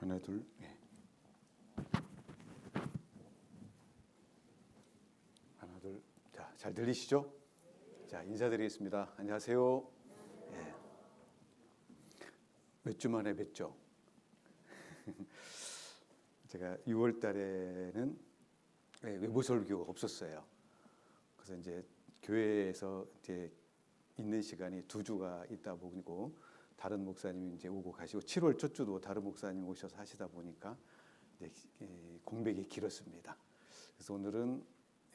하나 둘. 네. 하나 둘. 자, 잘 들리시죠? 자, 인사드리겠습니다. 안녕하세요. 네. 몇 주 만에 뵙죠. 제가 6월 달에는 외부 설교가 없었어요. 그래서 이제 교회에서 이제 있는 시간이 2주가 있다 보고 다른 목사님이 이제 오고 가시고 7월 첫 주도 다른 목사님 오셔서 하시다 보니까 이제 공백이 길었습니다. 그래서 오늘은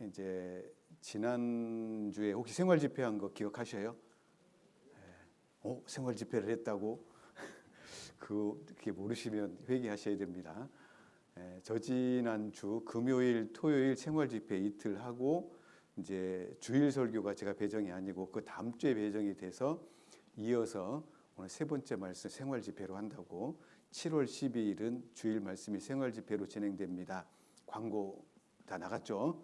이제 지난주에 혹시 생활 집회한 거 기억하셔요? 생활 집회를 했다고? 그게 모르시면 회개하셔야 됩니다. 저지난주 금요일, 토요일 생활 집회 이틀 하고 이제 주일 설교가 제가 배정이 아니고 그 다음 주에 배정이 돼서 이어서 오늘 세 번째 말씀 생활 집회로 한다고 7월 12일은 주일 말씀이 생활 집회로 진행됩니다. 광고 다 나갔죠?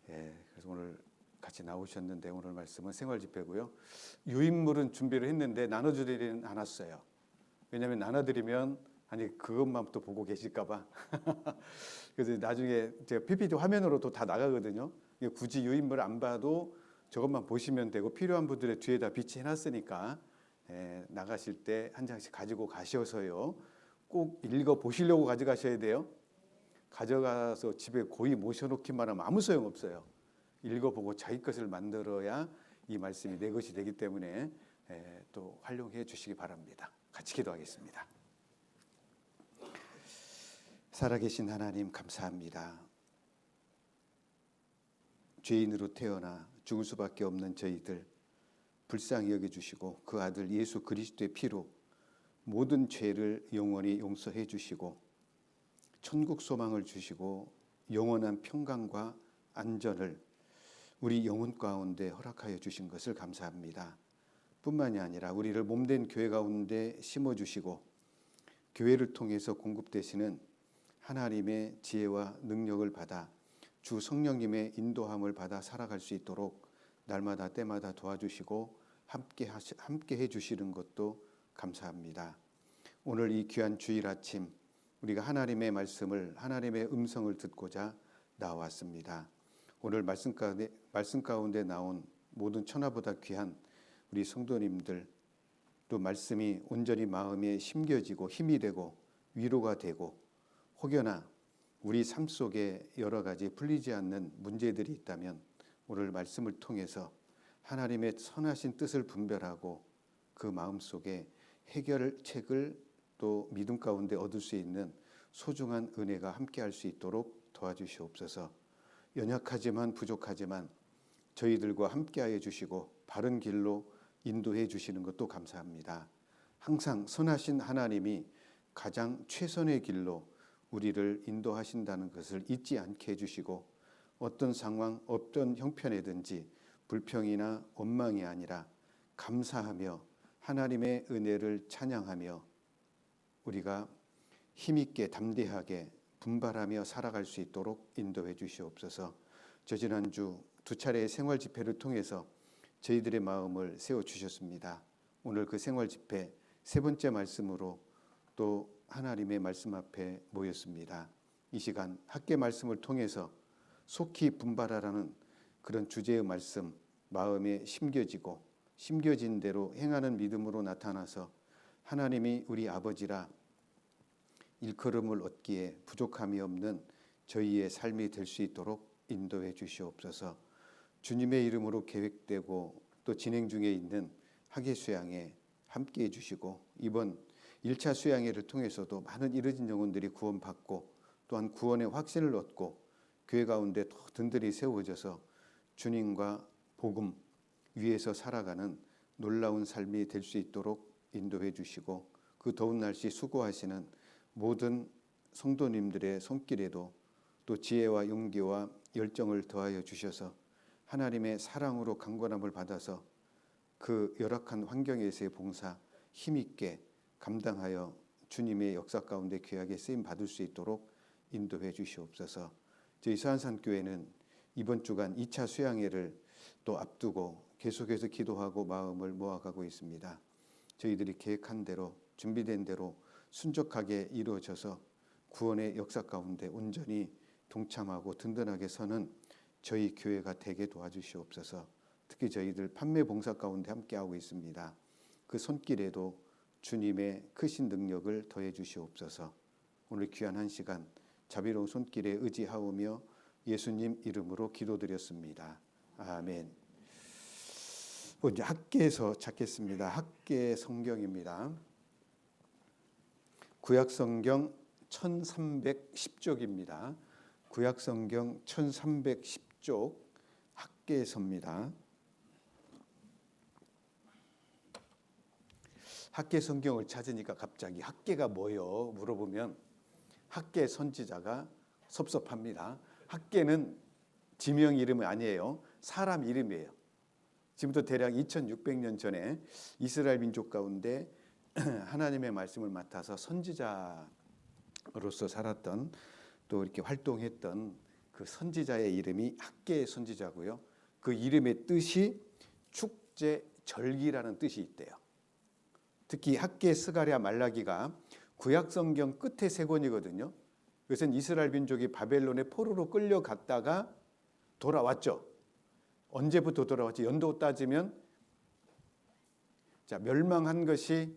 그래서 오늘 같이 나오셨는데 오늘 말씀은 생활 집회고요. 유인물은 준비를 했는데 나눠주지는 않았어요. 왜냐하면 나눠드리면 그것만 또 보고 계실까봐. 그래서 나중에 제가 PPT 화면으로도 다 나가거든요. 굳이 유인물 안 봐도 저것만 보시면 되고 필요한 분들의 뒤에다 비치해놨으니까 나가실 때 한 장씩 가지고 가셔서요. 꼭 읽어 보시려고 가져가셔야 돼요. 가져가서 집에 고이 모셔놓기만 하면 아무 소용 없어요. 읽어보고 자기 것을 만들어야 이 말씀이 내 것이 되기 때문에 또 활용해 주시기 바랍니다. 같이 기도하겠습니다. 살아계신 하나님 감사합니다. 죄인으로 태어나 죽을 수밖에 없는 저희들 불쌍히 여겨주시고 그 아들 예수 그리스도의 피로 모든 죄를 영원히 용서해 주시고 천국 소망을 주시고 영원한 평강과 안전을 우리 영혼 가운데 허락하여 주신 것을 감사합니다. 뿐만이 아니라 우리를 몸된 교회 가운데 심어주시고 교회를 통해서 공급되시는 하나님의 지혜와 능력을 받아 주 성령님의 인도함을 받아 살아갈 수 있도록 날마다 때마다 도와주시고 함께 해주시는 것도 감사합니다. 오늘 이 귀한 주일 아침 우리가 하나님의 말씀을 하나님의 음성을 듣고자 나왔습니다. 오늘 말씀 가운데 나온 모든 천하보다 귀한 우리 성도님들 또 말씀이 온전히 마음에 심겨지고 힘이 되고 위로가 되고 혹여나 우리 삶 속에 여러 가지 풀리지 않는 문제들이 있다면 오늘 말씀을 통해서 하나님의 선하신 뜻을 분별하고 그 마음속에 해결책을 또 믿음 가운데 얻을 수 있는 소중한 은혜가 함께할 수 있도록 도와주시옵소서. 연약하지만 부족하지만 저희들과 함께하여 주시고 바른 길로 인도해 주시는 것도 감사합니다. 항상 선하신 하나님이 가장 최선의 길로 우리를 인도하신다는 것을 잊지 않게 해주시고 어떤 상황, 어떤 형편이든지 불평이나 원망이 아니라 감사하며 하나님의 은혜를 찬양하며 우리가 힘있게 담대하게 분발하며 살아갈 수 있도록 인도해 주시옵소서. 지난주 2차례의 생활 집회를 통해서 저희들의 마음을 세워주셨습니다. 오늘 그 생활 집회 세 번째 말씀으로 또 하나님의 말씀 앞에 모였습니다. 이 시간 학계 말씀을 통해서 속히 분발하라는 그런 주제의 말씀 마음에 심겨진 대로 행하는 믿음으로 나타나서 하나님이 우리 아버지라 일컬음을 얻기에 부족함이 없는 저희의 삶이 될 수 있도록 인도해 주시옵소서. 주님의 이름으로 계획되고 또 진행 중에 있는 학예 수양회 함께해 주시고 이번 1차 수양회를 통해서도 많은 잃어진 영혼들이 구원받고 또한 구원의 확신을 얻고 교회 가운데 더 든든히 세워져서 주님과 복음 위에서 살아가는 놀라운 삶이 될 수 있도록 인도해 주시고 그 더운 날씨 수고하시는 모든 성도님들의 손길에도 또 지혜와 용기와 열정을 더하여 주셔서 하나님의 사랑으로 강건함을 받아서 그 열악한 환경에서의 봉사 힘있게 감당하여 주님의 역사 가운데 귀하게 쓰임 받을 수 있도록 인도해 주시옵소서. 저희 서안산교회는 이번 주간 2차 수양회를 또 앞두고 계속해서 기도하고 마음을 모아가고 있습니다. 저희들이 계획한 대로 준비된 대로 순적하게 이루어져서 구원의 역사 가운데 온전히 동참하고 든든하게 서는 저희 교회가 되게 도와주시옵소서. 특히 저희들 판매 봉사 가운데 함께하고 있습니다. 그 손길에도 주님의 크신 능력을 더해 주시옵소서. 오늘 귀한 한 시간 자비로운 손길에 의지하오며 예수님 이름으로 기도드렸습니다. 아멘. 이제 학계에서 찾겠습니다. 학계 성경입니다. 구약 성경 1310쪽입니다. 구약 성경 1310쪽 학계서입니다. 학계 성경을 찾으니까 갑자기 학계가 뭐요? 물어보면 학계 선지자가 섭섭합니다. 학계는 지명 이름이 아니에요. 사람 이름이에요. 지금부터 대략 2600년 전에 이스라엘 민족 가운데 하나님의 말씀을 맡아서 선지자로서 살았던 또 이렇게 활동했던 그 선지자의 이름이 학계 선지자고요. 그 이름의 뜻이 축제 절기라는 뜻이 있대요. 특히 학계, 스가랴, 말라기가 구약 성경 끝에 세 권이거든요. 그것은 이스라엘 민족이 바벨론의 포로로 끌려갔다가 돌아왔죠. 언제부터 돌아왔지? 연도 따지면 멸망한 것이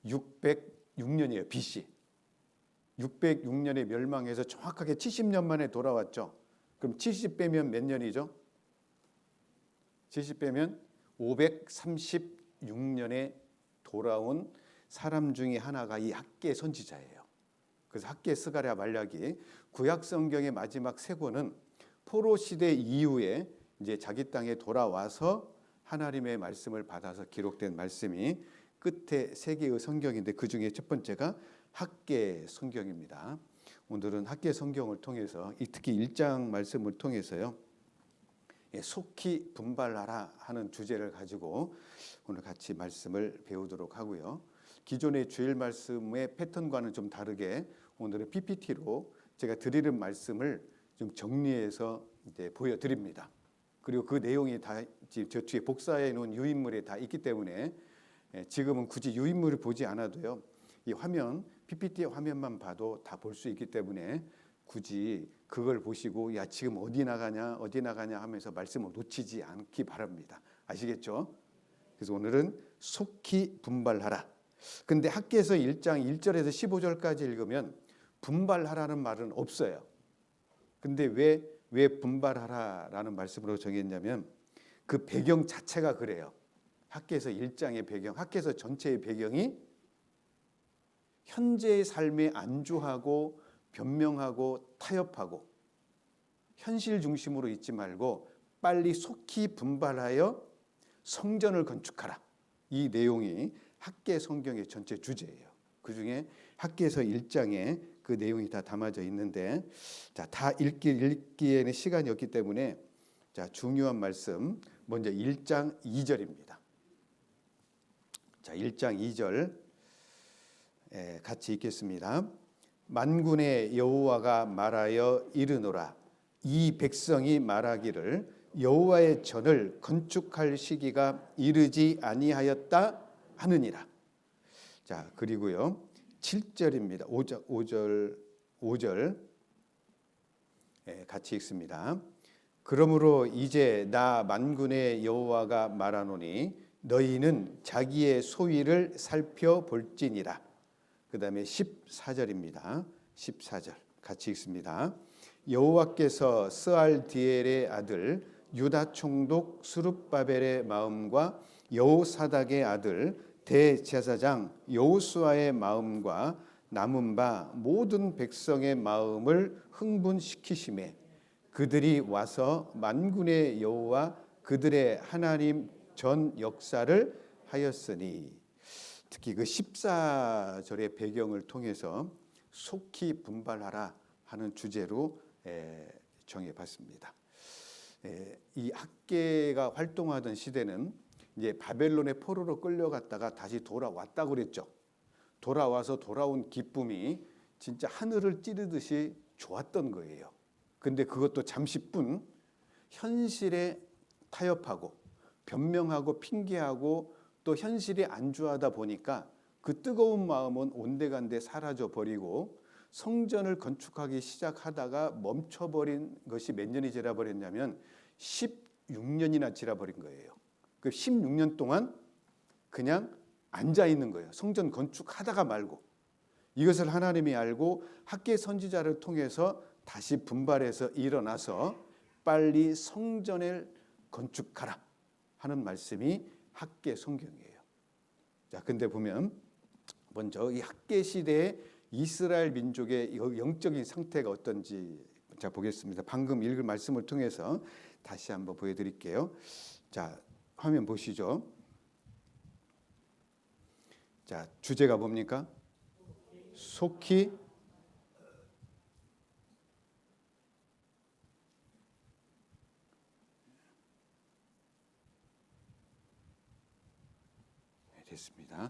606년이에요. BC. 606년에 멸망해서 정확하게 70년 만에 돌아왔죠. 그럼 70 빼면 몇 년이죠? 70 빼면 536년에 돌아온 사람 중에 하나가 이 학계 선지자예요. 그래서 학계, 스가랴, 말라기 구약 성경의 마지막 세 권은 포로 시대 이후에 이제 자기 땅에 돌아와서 하나님의 말씀을 받아서 기록된 말씀이 끝에 세 개의 성경인데 그 중에 첫 번째가 학계 성경입니다. 오늘은 학계 성경을 통해서 특히 1장 말씀을 통해서요. 속히 분발하라 하는 주제를 가지고 오늘 같이 말씀을 배우도록 하고요. 기존의 주일 말씀의 패턴과는 좀 다르게 오늘은 PPT로 제가 드리는 말씀을 좀 정리해서 이제 보여드립니다. 그리고 그 내용이 다 저 뒤에 복사해 놓은 유인물에 다 있기 때문에 지금은 굳이 유인물을 보지 않아도요. 이 화면, PPT 화면만 봐도 다 볼 수 있기 때문에 굳이 그걸 보시고 야 지금 어디 나가냐 하면서 말씀을 놓치지 않기 바랍니다. 아시겠죠? 그래서 오늘은 속히 분발하라. 근데 학계에서 1장 1절에서 15절까지 읽으면 분발하라는 말은 없어요. 근데 왜 분발하라라는 말씀으로 정했냐면 그 배경 자체가 그래요. 학계에서 1장의 배경, 학계에서 전체의 배경이 현재의 삶에 안주하고 변명하고 타협하고 현실 중심으로 있지 말고 빨리 속히 분발하여 성전을 건축하라. 이 내용이 학계 성경의 전체 주제예요. 그중에 학계에서 1장에 그 내용이 다 담아져 있는데 다 읽기에는 시간이 없기 때문에 중요한 말씀 먼저 1장 2절입니다. 1장 2절 같이 읽겠습니다. 만군의 여호와가 말하여 이르노라. 이 백성이 말하기를 여호와의 전을 건축할 시기가 이르지 아니하였다 하느니라. 그리고요 7절입니다. 5절 같이 읽습니다. 그러므로 이제 나 만군의 여호와가 말하노니 너희는 자기의 소위를 살펴볼지니라. 그 다음에 14절입니다. 14절 같이 읽습니다. 여호와께서 스알디엘의 아들 유다 총독 스룹바벨의 마음과 여호사닥의 아들 대제사장 여호수아의 마음과 남은 바 모든 백성의 마음을 흥분시키심에 그들이 와서 만군의 여호와 그들의 하나님 전 역사를 하였으니. 특히 그 14절의 배경을 통해서 속히 분발하라 하는 주제로 정해봤습니다. 이 학계가 활동하던 시대는 이제 바벨론의 포로로 끌려갔다가 다시 돌아왔다고 그랬죠. 돌아와서 돌아온 기쁨이 진짜 하늘을 찌르듯이 좋았던 거예요. 근데 그것도 잠시뿐 현실에 타협하고 변명하고 핑계하고 또 현실에 안주하다 보니까 그 뜨거운 마음은 온데간데 사라져 버리고 성전을 건축하기 시작하다가 멈춰버린 것이 몇 년이 지나버렸냐면 16년이나 지나버린 거예요. 그 16년 동안 그냥 앉아 있는 거예요. 성전 건축하다가 말고. 이것을 하나님이 알고 학계 선지자를 통해서 다시 분발해서 일어나서 빨리 성전을 건축하라 하는 말씀이 학계 성경이에요. 자, 근데 보면 먼저 이 학계 시대의 이스라엘 민족의 영적인 상태가 어떤지 자 보겠습니다. 방금 읽은 말씀을 통해서 다시 한번 보여드릴게요. 자, 화면 보시죠. 자, 주제가 뭡니까? 속히 됐습니다.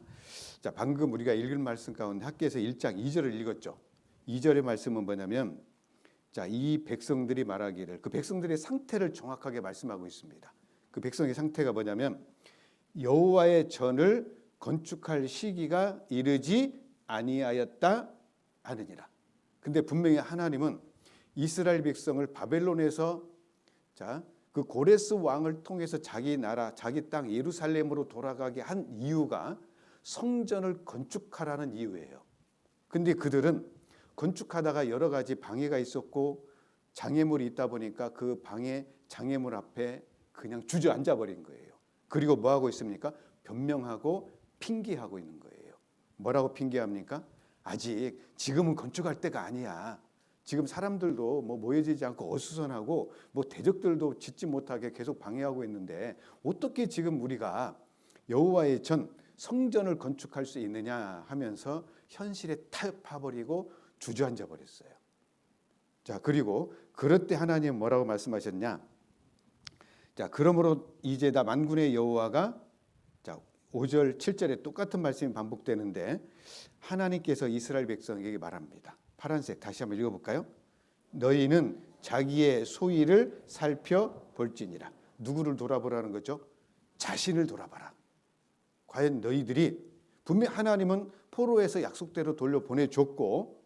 자, 방금 우리가 읽은 말씀 가운데 학계에서 1장 2절을 읽었죠. 2절의 말씀은 뭐냐면 자, 이 백성들이 말하기를 그 백성들의 상태를 정확하게 말씀하고 있습니다. 그 백성의 상태가 뭐냐면 여호와의 전을 건축할 시기가 이르지 아니하였다 하느니라. 근데 분명히 하나님은 이스라엘 백성을 바벨론에서 자, 그 고레스 왕을 통해서 자기 나라, 자기 땅 예루살렘으로 돌아가게 한 이유가 성전을 건축하라는 이유예요. 근데 그들은 건축하다가 여러 가지 방해가 있었고 장애물이 있다 보니까 그 방해 장애물 앞에 그냥 주저앉아 버린 거예요. 그리고 뭐 하고 있습니까? 변명하고 핑계하고 있는 거예요. 뭐라고 핑계합니까? 아직 지금은 건축할 때가 아니야. 지금 사람들도 뭐 모여지지 않고 어수선하고 뭐 대적들도 짓지 못하게 계속 방해하고 있는데 어떻게 지금 우리가 여호와의 전 성전을 건축할 수 있느냐 하면서 현실에 타협해버리고 주저앉아 버렸어요. 자, 그리고 그럴 때 하나님 뭐라고 말씀하셨냐? 자, 그러므로 이제 다 만군의 여호와가 자 5절 7절에 똑같은 말씀이 반복되는데 하나님께서 이스라엘 백성에게 말합니다. 파란색 다시 한번 읽어볼까요? 너희는 자기의 소위를 살펴볼지니라. 누구를 돌아보라는 거죠? 자신을 돌아봐라. 과연 너희들이 분명 하나님은 포로에서 약속대로 돌려보내줬고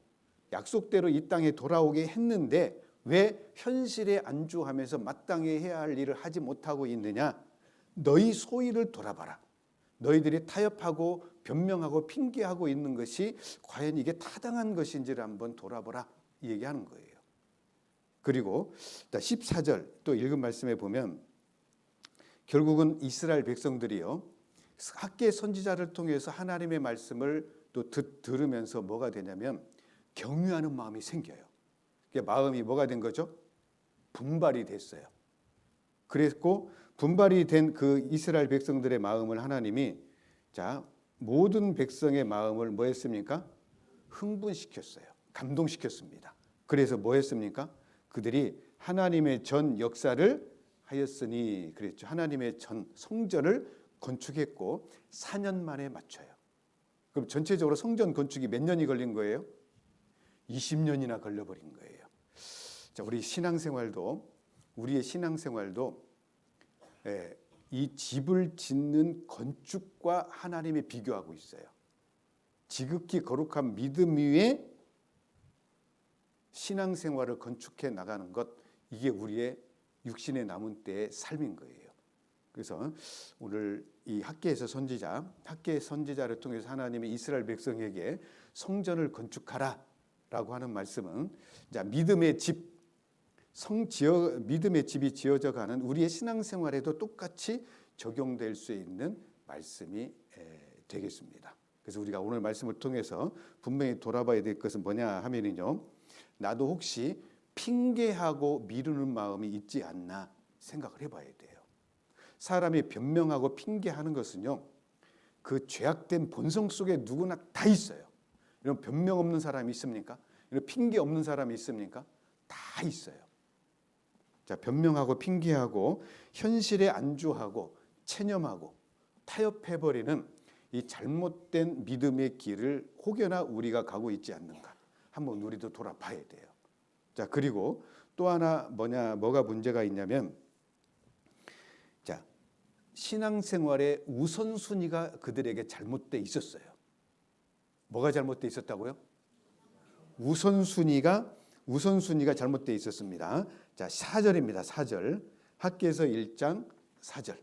약속대로 이 땅에 돌아오게 했는데 왜 현실에 안주하면서 마땅히 해야 할 일을 하지 못하고 있느냐? 너희 소위를 돌아봐라. 너희들이 타협하고 변명하고 핑계하고 있는 것이 과연 이게 타당한 것인지를 한번 돌아보라 얘기하는 거예요. 그리고 14절 또 읽은 말씀에 보면 결국은 이스라엘 백성들이요 학계 선지자를 통해서 하나님의 말씀을 또 들으면서 뭐가 되냐면 경유하는 마음이 생겨요. 마음이 뭐가 된 거죠? 분발이 됐어요. 그랬고 분발이 된 그 이스라엘 백성들의 마음을 하나님이 자 모든 백성의 마음을 뭐 했습니까? 흥분시켰어요. 감동시켰습니다. 그래서 뭐 했습니까? 그들이 하나님의 전 역사를 하였으니 그랬죠. 하나님의 전 성전을 건축했고 4년 만에 마쳐요. 그럼 전체적으로 성전 건축이 몇 년이 걸린 거예요? 20년이나 걸려버린 거예요. 자, 우리의 신앙생활도 이 집을 짓는 건축과 하나님이 비교하고 있어요. 지극히 거룩한 믿음 위에 신앙생활을 건축해 나가는 것 이게 우리의 육신의 남은 때의 삶인 거예요. 그래서 오늘 이 학계의 선지자를 통해서 하나님이 이스라엘 백성에게 성전을 건축하라라고 하는 말씀은 자 믿음의 집이 지어져가는 우리의 신앙생활에도 똑같이 적용될 수 있는 말씀이 되겠습니다. 그래서 우리가 오늘 말씀을 통해서 분명히 돌아봐야 될 것은 뭐냐 하면요, 나도 혹시 핑계하고 미루는 마음이 있지 않나 생각을 해봐야 돼요. 사람이 변명하고 핑계하는 것은요, 그 죄악된 본성 속에 누구나 다 있어요. 이런 변명 없는 사람이 있습니까? 이런 핑계 없는 사람이 있습니까? 다 있어요. 자, 변명하고 핑계하고 현실에 안주하고 체념하고 타협해버리는 이 잘못된 믿음의 길을 혹여나 우리가 가고 있지 않는가 한번 우리도 돌아봐야 돼요. 자, 그리고 또 하나 뭐가 문제가 있냐면 자, 신앙생활의 우선순위가 그들에게 잘못돼 있었어요. 뭐가 잘못되어 있었다고요? 우선순위가 잘못되어 있었습니다. 자, 4절입니다. 4절. 학개서 1장 4절.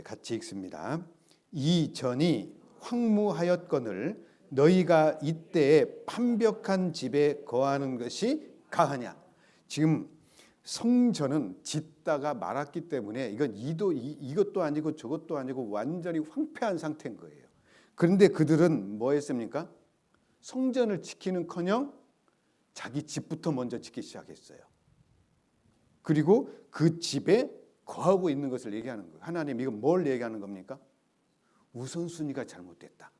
같이 읽습니다. 이 전이 황무하였거늘 너희가 이때에 판벽한 집에 거하는 것이 가하냐. 지금 성전은 짓다가 말았기 때문에 이건 이것도 아니고 저것도 아니고 완전히 황폐한 상태인 거예요. 그런데 그들은 뭐 했습니까? 성전을 지키는커녕 자기 집부터 먼저 지키기 시작했어요. 그리고 그 집에 거하고 있는 것을 얘기하는 거예요. 하나님, 이건 뭘 얘기하는 겁니까? 우선순위가 잘못됐다.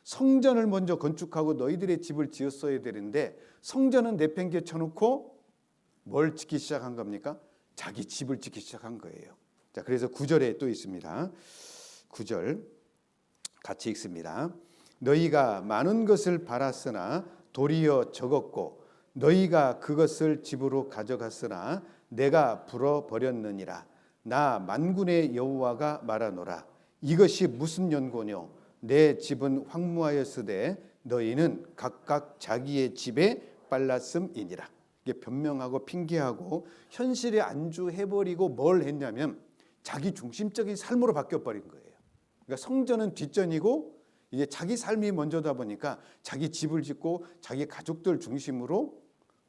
성전을 먼저 건축하고 너희들의 집을 지었어야 되는데 성전은 내팽개 쳐놓고 뭘 지키기 시작한 겁니까? 자기 집을 지키기 시작한 거예요. 자, 그래서 9절에 또 있습니다. 9절 같이 읽습니다. 너희가 많은 것을 바랐으나 도리어 적었고 너희가 그것을 집으로 가져갔으나 내가 불어버렸느니라. 나 만군의 여호와가 말하노라. 이것이 무슨 연고뇨? 내 집은 황무하였으되 너희는 각각 자기의 집에 빨랐음이니라. 이게 변명하고 핑계하고 현실에 안주해버리고 뭘 했냐면 자기 중심적인 삶으로 바뀌어버린 거예요. 그러니까 성전은 뒷전이고 이제 자기 삶이 먼저다 보니까 자기 집을 짓고 자기 가족들 중심으로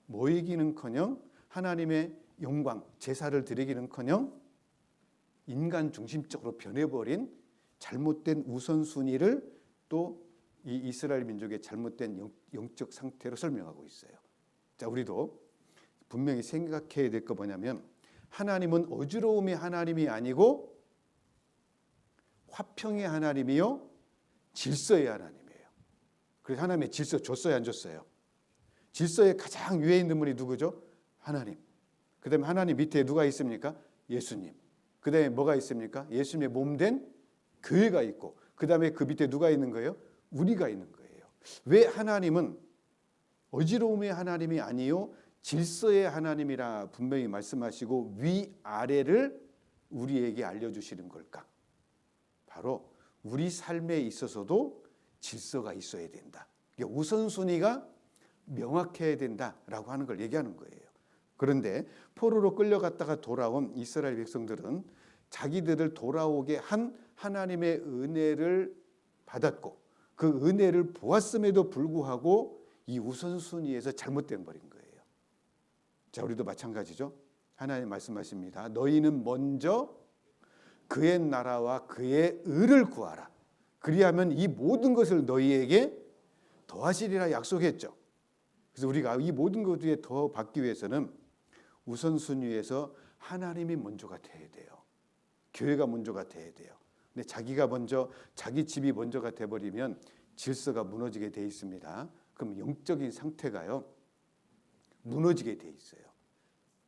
모이기는커녕 하나님의 영광, 제사를 드리기는커녕 인간 중심적으로 변해버린 잘못된 우선순위를 또 이 이스라엘 민족의 잘못된 영적 상태로 설명하고 있어요. 자, 우리도 분명히 생각해야 될 거 뭐냐면 하나님은 어지러움의 하나님이 아니고 화평의 하나님이요 질서의 하나님이에요. 그래서 하나님의 질서 줬어요, 안 줬어요? 질서의 가장 위에 있는 분이 누구죠? 하나님. 그 다음에 하나님 밑에 누가 있습니까? 예수님. 그 다음에 뭐가 있습니까? 예수님의 몸된 교회가 있고 그 다음에 그 밑에 누가 있는 거예요? 우리가 있는 거예요. 왜 하나님은 어지러움의 하나님이 아니요 질서의 하나님이라 분명히 말씀하시고 위아래를 우리에게 알려주시는 걸까? 바로 우리 삶에 있어서도 질서가 있어야 된다. 우선순위가 명확해야 된다라고 하는 걸 얘기하는 거예요. 그런데 포로로 끌려갔다가 돌아온 이스라엘 백성들은 자기들을 돌아오게 한 하나님의 은혜를 받았고 그 은혜를 보았음에도 불구하고 이 우선순위에서 잘못된 버린 거예요. 자, 우리도 마찬가지죠. 하나님 말씀하십니다. 너희는 먼저 그의 나라와 그의 의를 구하라. 그리하면 이 모든 것을 너희에게 더하시리라 약속했죠. 그래서 우리가 이 모든 것 위에 더 받기 위해서는 우선순위에서 하나님이 먼저가 돼야 돼요. 교회가 먼저가 돼야 돼요. 근데 자기가 먼저 자기 집이 먼저가 돼버리면 질서가 무너지게 돼 있습니다. 그럼 영적인 상태가요 무너지게 돼 있어요.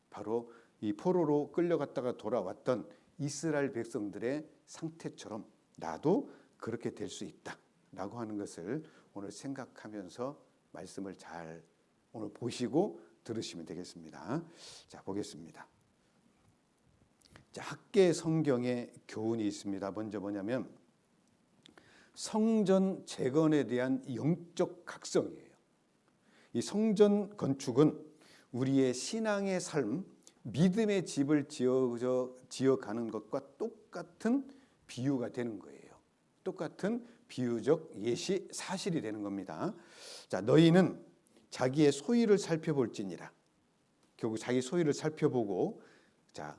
바로 이 포로로 끌려갔다가 돌아왔던 이스라엘 백성들의 상태처럼 나도 그렇게 될 수 있다라고 하는 것을 오늘 생각하면서 말씀을 잘 오늘 보시고 들으시면 되겠습니다. 자, 보겠습니다. 자, 학계 성경에 교훈이 있습니다. 먼저 뭐냐면 성전 재건에 대한 영적 각성이에요. 이 성전 건축은 우리의 신앙의 삶, 믿음의 집을 지어가는 것과 똑같은 비유가 되는 거예요. 똑같은 비유적 예시 사실이 되는 겁니다. 자, 너희는 자기의 소유를 살펴볼지니라. 결국 자기 소유를 살펴보고 자,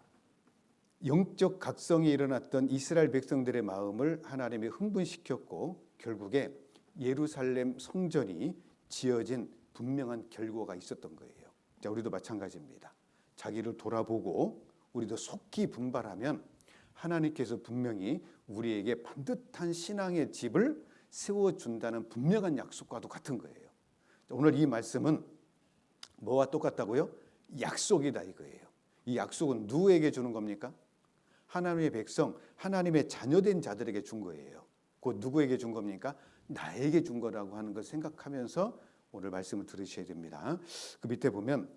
영적 각성이 일어났던 이스라엘 백성들의 마음을 하나님이 흥분시켰고 결국에 예루살렘 성전이 지어진 분명한 결과가 있었던 거예요. 자, 우리도 마찬가지입니다. 자기를 돌아보고 우리도 속히 분발하면 하나님께서 분명히 우리에게 반듯한 신앙의 집을 세워준다는 분명한 약속과도 같은 거예요. 오늘 이 말씀은 뭐와 똑같다고요? 약속이다 이거예요. 이 약속은 누구에게 주는 겁니까? 하나님의 백성, 하나님의 자녀된 자들에게 준 거예요. 곧 누구에게 준 겁니까? 나에게 준 거라고 하는 걸 생각하면서 오늘 말씀을 들으셔야 됩니다. 그 밑에 보면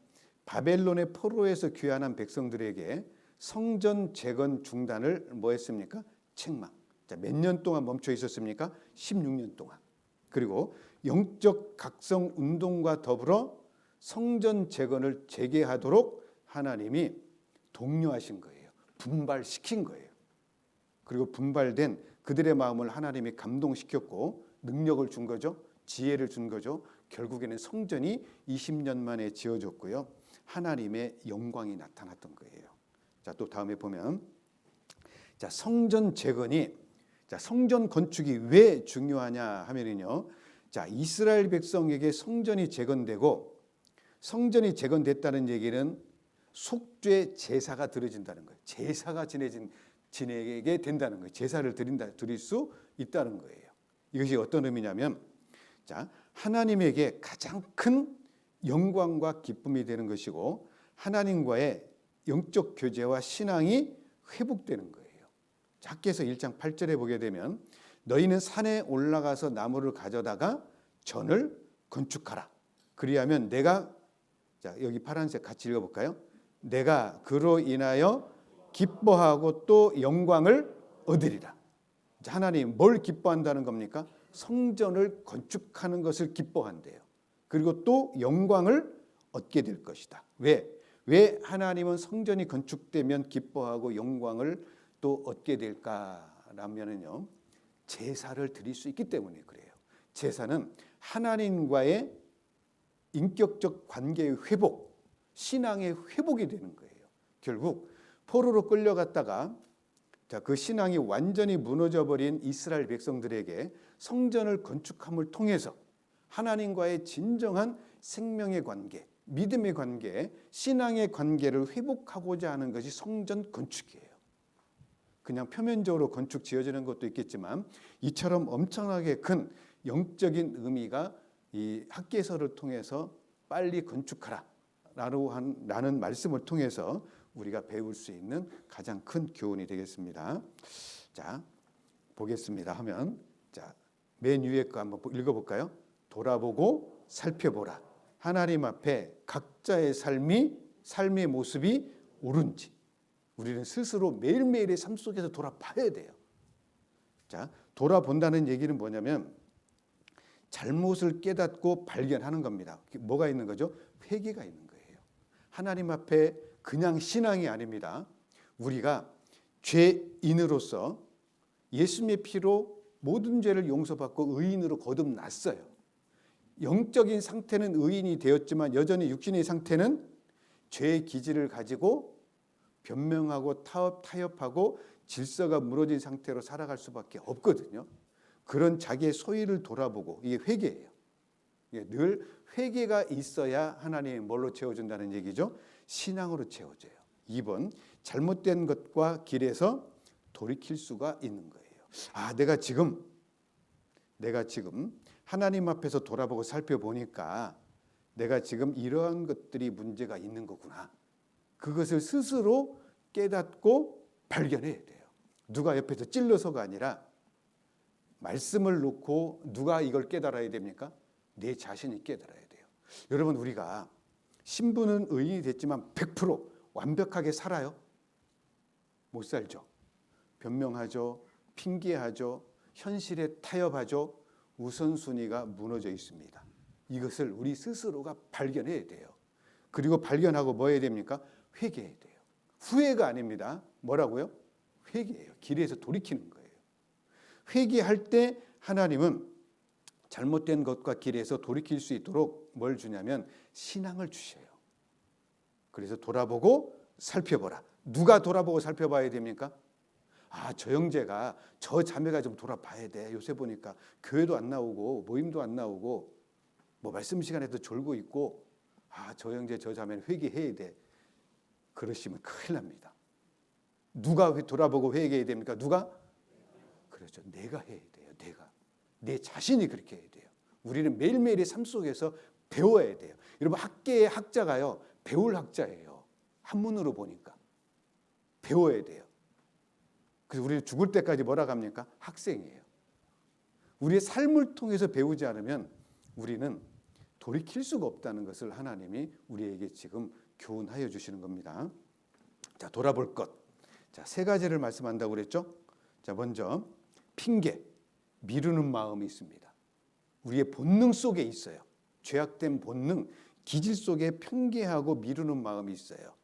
바벨론의 포로에서 귀환한 백성들에게 성전 재건 중단을 뭐 했습니까? 책망. 자, 몇 년 동안 멈춰 있었습니까? 16년 동안. 그리고 영적 각성 운동과 더불어 성전 재건을 재개하도록 하나님이 독려하신 거예요. 분발시킨 거예요. 그리고 분발된 그들의 마음을 하나님이 감동시켰고 능력을 준 거죠. 지혜를 준 거죠. 결국에는 성전이 20년 만에 지어졌고요. 하나님의 영광이 나타났던 거예요. 자, 또 다음에 보면 자, 성전 재건이 자, 성전 건축이 왜 중요하냐 하면은요. 자, 이스라엘 백성에게 성전이 재건되고 성전이 재건됐다는 얘기는 속죄 제사가 드려진다는 거예요. 제사가 지내게 된다는 거예요. 제사를 드릴 수 있다는 거예요. 이것이 어떤 의미냐면 자, 하나님에게 가장 큰 영광과 기쁨이 되는 것이고 하나님과의 영적 교제와 신앙이 회복되는 거예요. 학개서 1장 8절에 보게 되면 너희는 산에 올라가서 나무를 가져다가 전을 건축하라. 그리하면 내가 자, 여기 파란색 같이 읽어볼까요? 내가 그로 인하여 기뻐하고 또 영광을 얻으리라. 하나님 뭘 기뻐한다는 겁니까? 성전을 건축하는 것을 기뻐한대요. 그리고 또 영광을 얻게 될 것이다. 왜 하나님은 성전이 건축되면 기뻐하고 영광을 또 얻게 될까라면은요, 제사를 드릴 수 있기 때문에 그래요. 제사는 하나님과의 인격적 관계의 회복, 신앙의 회복이 되는 거예요. 결국 포로로 끌려갔다가 자, 그 신앙이 완전히 무너져 버린 이스라엘 백성들에게 성전을 건축함을 통해서 하나님과의 진정한 생명의 관계, 믿음의 관계, 신앙의 관계를 회복하고자 하는 것이 성전 건축이에요. 그냥 표면적으로 건축 지어지는 것도 있겠지만 이처럼 엄청나게 큰 영적인 의미가 이 학개서를 통해서 빨리 건축하라 라는 말씀을 통해서 우리가 배울 수 있는 가장 큰 교훈이 되겠습니다. 자, 보겠습니다 하면 자, 맨 위에 거 한번 읽어볼까요? 돌아보고 살펴보라. 하나님 앞에 각자의 삶의 모습이 옳은지 우리는 스스로 매일매일의 삶 속에서 돌아봐야 돼요. 자, 돌아본다는 얘기는 뭐냐면 잘못을 깨닫고 발견하는 겁니다. 뭐가 있는 거죠? 회개가 있는 거예요. 하나님 앞에 그냥 신앙이 아닙니다. 우리가 죄인으로서 예수님의 피로 모든 죄를 용서받고 의인으로 거듭났어요. 영적인 상태는 의인이 되었지만 여전히 육신의 상태는 죄의 기질을 가지고 변명하고 타협하고 질서가 무너진 상태로 살아갈 수밖에 없거든요. 그런 자기의 소위를 돌아보고 이게 회개예요. 늘 회개가 있어야 하나님이 뭘로 채워준다는 얘기죠? 신앙으로 채워져요. 2번, 잘못된 것과 길에서 돌이킬 수가 있는 거예요. 아, 내가 지금 하나님 앞에서 돌아보고 살펴보니까 내가 지금 이러한 것들이 문제가 있는 거구나. 그것을 스스로 깨닫고 발견해야 돼요. 누가 옆에서 찔러서가 아니라 말씀을 놓고 누가 이걸 깨달아야 됩니까? 내 자신이 깨달아야 돼요. 여러분, 우리가 신부는 의인이 됐지만 100% 완벽하게 살아요? 못 살죠. 변명하죠. 핑계하죠. 현실에 타협하죠. 우선순위가 무너져 있습니다. 이것을 우리 스스로가 발견해야 돼요. 그리고 발견하고 뭐 해야 됩니까? 회개해야 돼요. 후회가 아닙니다. 뭐라고요? 회개예요. 길에서 돌이키는 거예요. 회개할 때 하나님은 잘못된 것과 길에서 돌이킬 수 있도록 뭘 주냐면 신앙을 주셔요. 그래서 돌아보고 살펴보라. 누가 돌아보고 살펴봐야 됩니까? 아, 저 형제가, 저 자매가 좀 돌아봐야 돼. 요새 보니까 교회도 안 나오고 모임도 안 나오고 뭐 말씀 시간에도 졸고 있고, 아, 저 형제 저 자매는 회개해야 돼. 그러시면 큰일 납니다. 누가 돌아보고 회개해야 됩니까? 누가? 그렇죠. 내가 해야 돼요. 내 자신이 그렇게 해야 돼요. 우리는 매일매일의 삶 속에서 배워야 돼요. 여러분, 학계의 학자가요, 배울 학자예요. 한문으로 보니까 배워야 돼요. 그래서 우리는 죽을 때까지 뭐라고 합니까? 학생이에요. 우리의 삶을 통해서 배우지 않으면 우리는 돌이킬 수가 없다는 것을 하나님이 우리에게 지금 교훈하여 주시는 겁니다. 자, 돌아볼 것. 자, 세 가지를 말씀한다고 그랬죠? 자, 먼저 핑계, 미루는 마음이 있습니다. 우리의 본능 속에 있어요. 죄악된 본능, 기질 속에 핑계하고 미루는 마음이 있어요.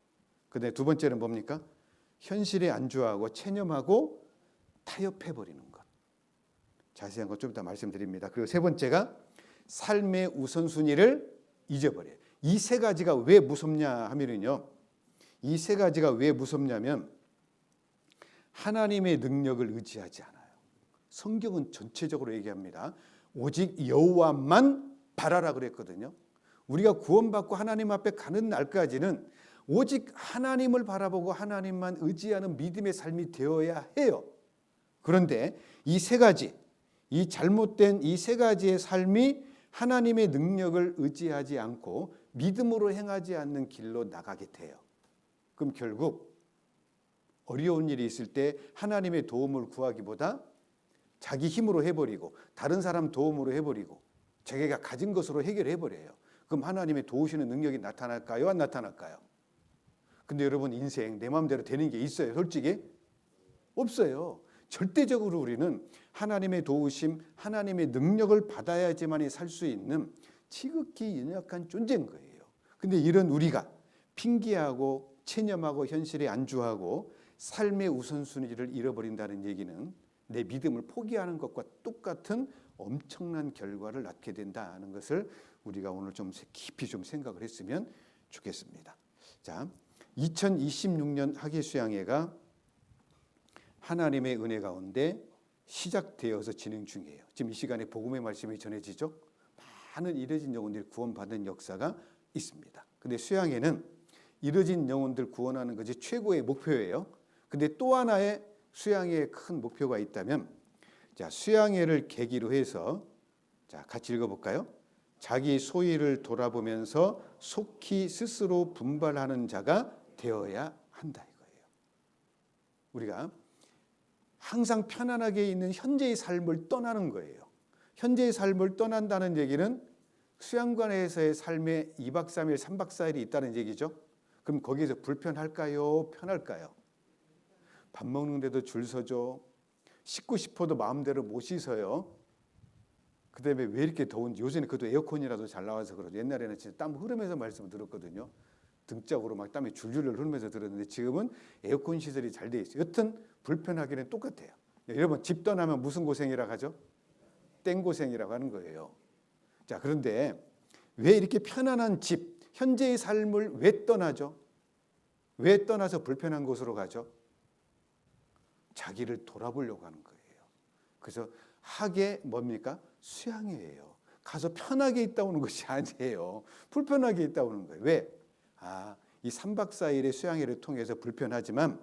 근데 두 번째는 뭡니까? 현실에 안주하고 체념하고 타협해버리는 것. 자세한 것 좀 이따 말씀드립니다. 그리고 세 번째가 삶의 우선순위를 잊어버려요. 이 세 가지가 왜 무섭냐 하면요. 이 세 가지가 왜 무섭냐면 하나님의 능력을 의지하지 않아요. 성경은 전체적으로 얘기합니다. 오직 여호와만 바라라 그랬거든요. 우리가 구원받고 하나님 앞에 가는 날까지는 오직 하나님을 바라보고 하나님만 의지하는 믿음의 삶이 되어야 해요. 그런데 이 세 가지, 이 잘못된 이 세 가지의 삶이 하나님의 능력을 의지하지 않고 믿음으로 행하지 않는 길로 나가게 돼요. 그럼 결국 어려운 일이 있을 때 하나님의 도움을 구하기보다 자기 힘으로 해버리고 다른 사람 도움으로 해버리고 자기가 가진 것으로 해결해버려요. 그럼 하나님의 도우시는 능력이 나타날까요? 안 나타날까요? 근데 여러분 인생 내 마음대로 되는 게 있어요? 솔직히 없어요. 절대적으로 우리는 하나님의 도우심, 하나님의 능력을 받아야지만이 살 수 있는 지극히 연약한 존재인 거예요. 근데 이런 우리가 핑계하고 체념하고 현실에 안주하고 삶의 우선순위를 잃어버린다는 얘기는 내 믿음을 포기하는 것과 똑같은 엄청난 결과를 낳게 된다는 것을 우리가 오늘 좀 깊이 좀 생각을 했으면 좋겠습니다. 자, 2026년 학예수양회가 하나님의 은혜 가운데 시작되어서 진행 중이에요. 지금 이 시간에 복음의 말씀이 전해지죠. 많은 잃어진 영혼들이 구원받은 역사가 있습니다. 근데 수양회는 잃어진 영혼들 구원하는 것이 최고의 목표예요. 근데 또 하나의 수양회의 큰 목표가 있다면, 자, 수양회를 계기로 해서 자, 같이 읽어볼까요? 자기 소위를 돌아보면서 속히 스스로 분발하는 자가 되어야 한다 이거예요. 우리가 항상 편안하게 있는 현재의 삶을 떠나는 거예요. 현재의 삶을 떠난다는 얘기는 수양관에서의 삶에 2박 3일, 3박 4일이 있다는 얘기죠. 그럼 거기서 불편할까요? 편할까요? 밥 먹는데도 줄 서죠. 씻고 싶어도 마음대로 못 씻어요. 그다음에 왜 이렇게 더운지, 요새는 그래도 에어컨이라도 잘 나와서 그러죠. 옛날에는 진짜 땀 흐르면서 말씀을 들었거든요. 등짝으로 막 땀이 줄줄 흐르면서 들었는데 지금은 에어컨 시설이 잘 돼 있어요. 여튼 불편하기는 똑같아요. 여러분 집 떠나면 무슨 고생이라고 하죠? 땡고생이라고 하는 거예요. 자, 그런데 왜 이렇게 편안한 집, 현재의 삶을 왜 떠나죠? 왜 떠나서 불편한 곳으로 가죠? 자기를 돌아보려고 하는 거예요. 그래서 학에 뭡니까? 수양회예요. 가서 편하게 있다 오는 것이 아니에요. 불편하게 있다 오는 거예요. 왜? 이 3박 4일의 수양회를 통해서 불편하지만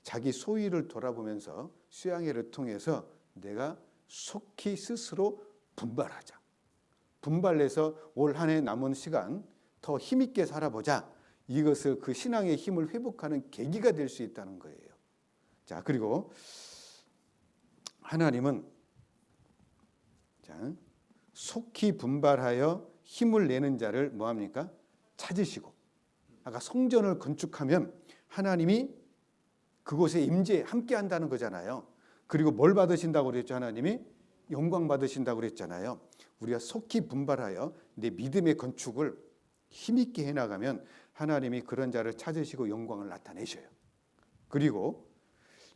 자기 소위를 돌아보면서 수양회를 통해서 내가 속히 스스로 분발하자. 분발해서 올 한 해 남은 시간 더 힘있게 살아보자. 이것을 그 신앙의 힘을 회복하는 계기가 될 수 있다는 거예요. 자, 그리고 하나님은 자, 속히 분발하여 힘을 내는 자를 뭐합니까? 찾으시고, 아까 성전을 건축하면 하나님이 그곳에 임재 함께 한다는 거잖아요. 그리고 뭘 받으신다고 그랬죠? 하나님이 영광 받으신다고 그랬잖아요. 우리가 속히 분발하여 내 믿음의 건축을 힘있게 해나가면 하나님이 그런 자를 찾으시고 영광을 나타내셔요. 그리고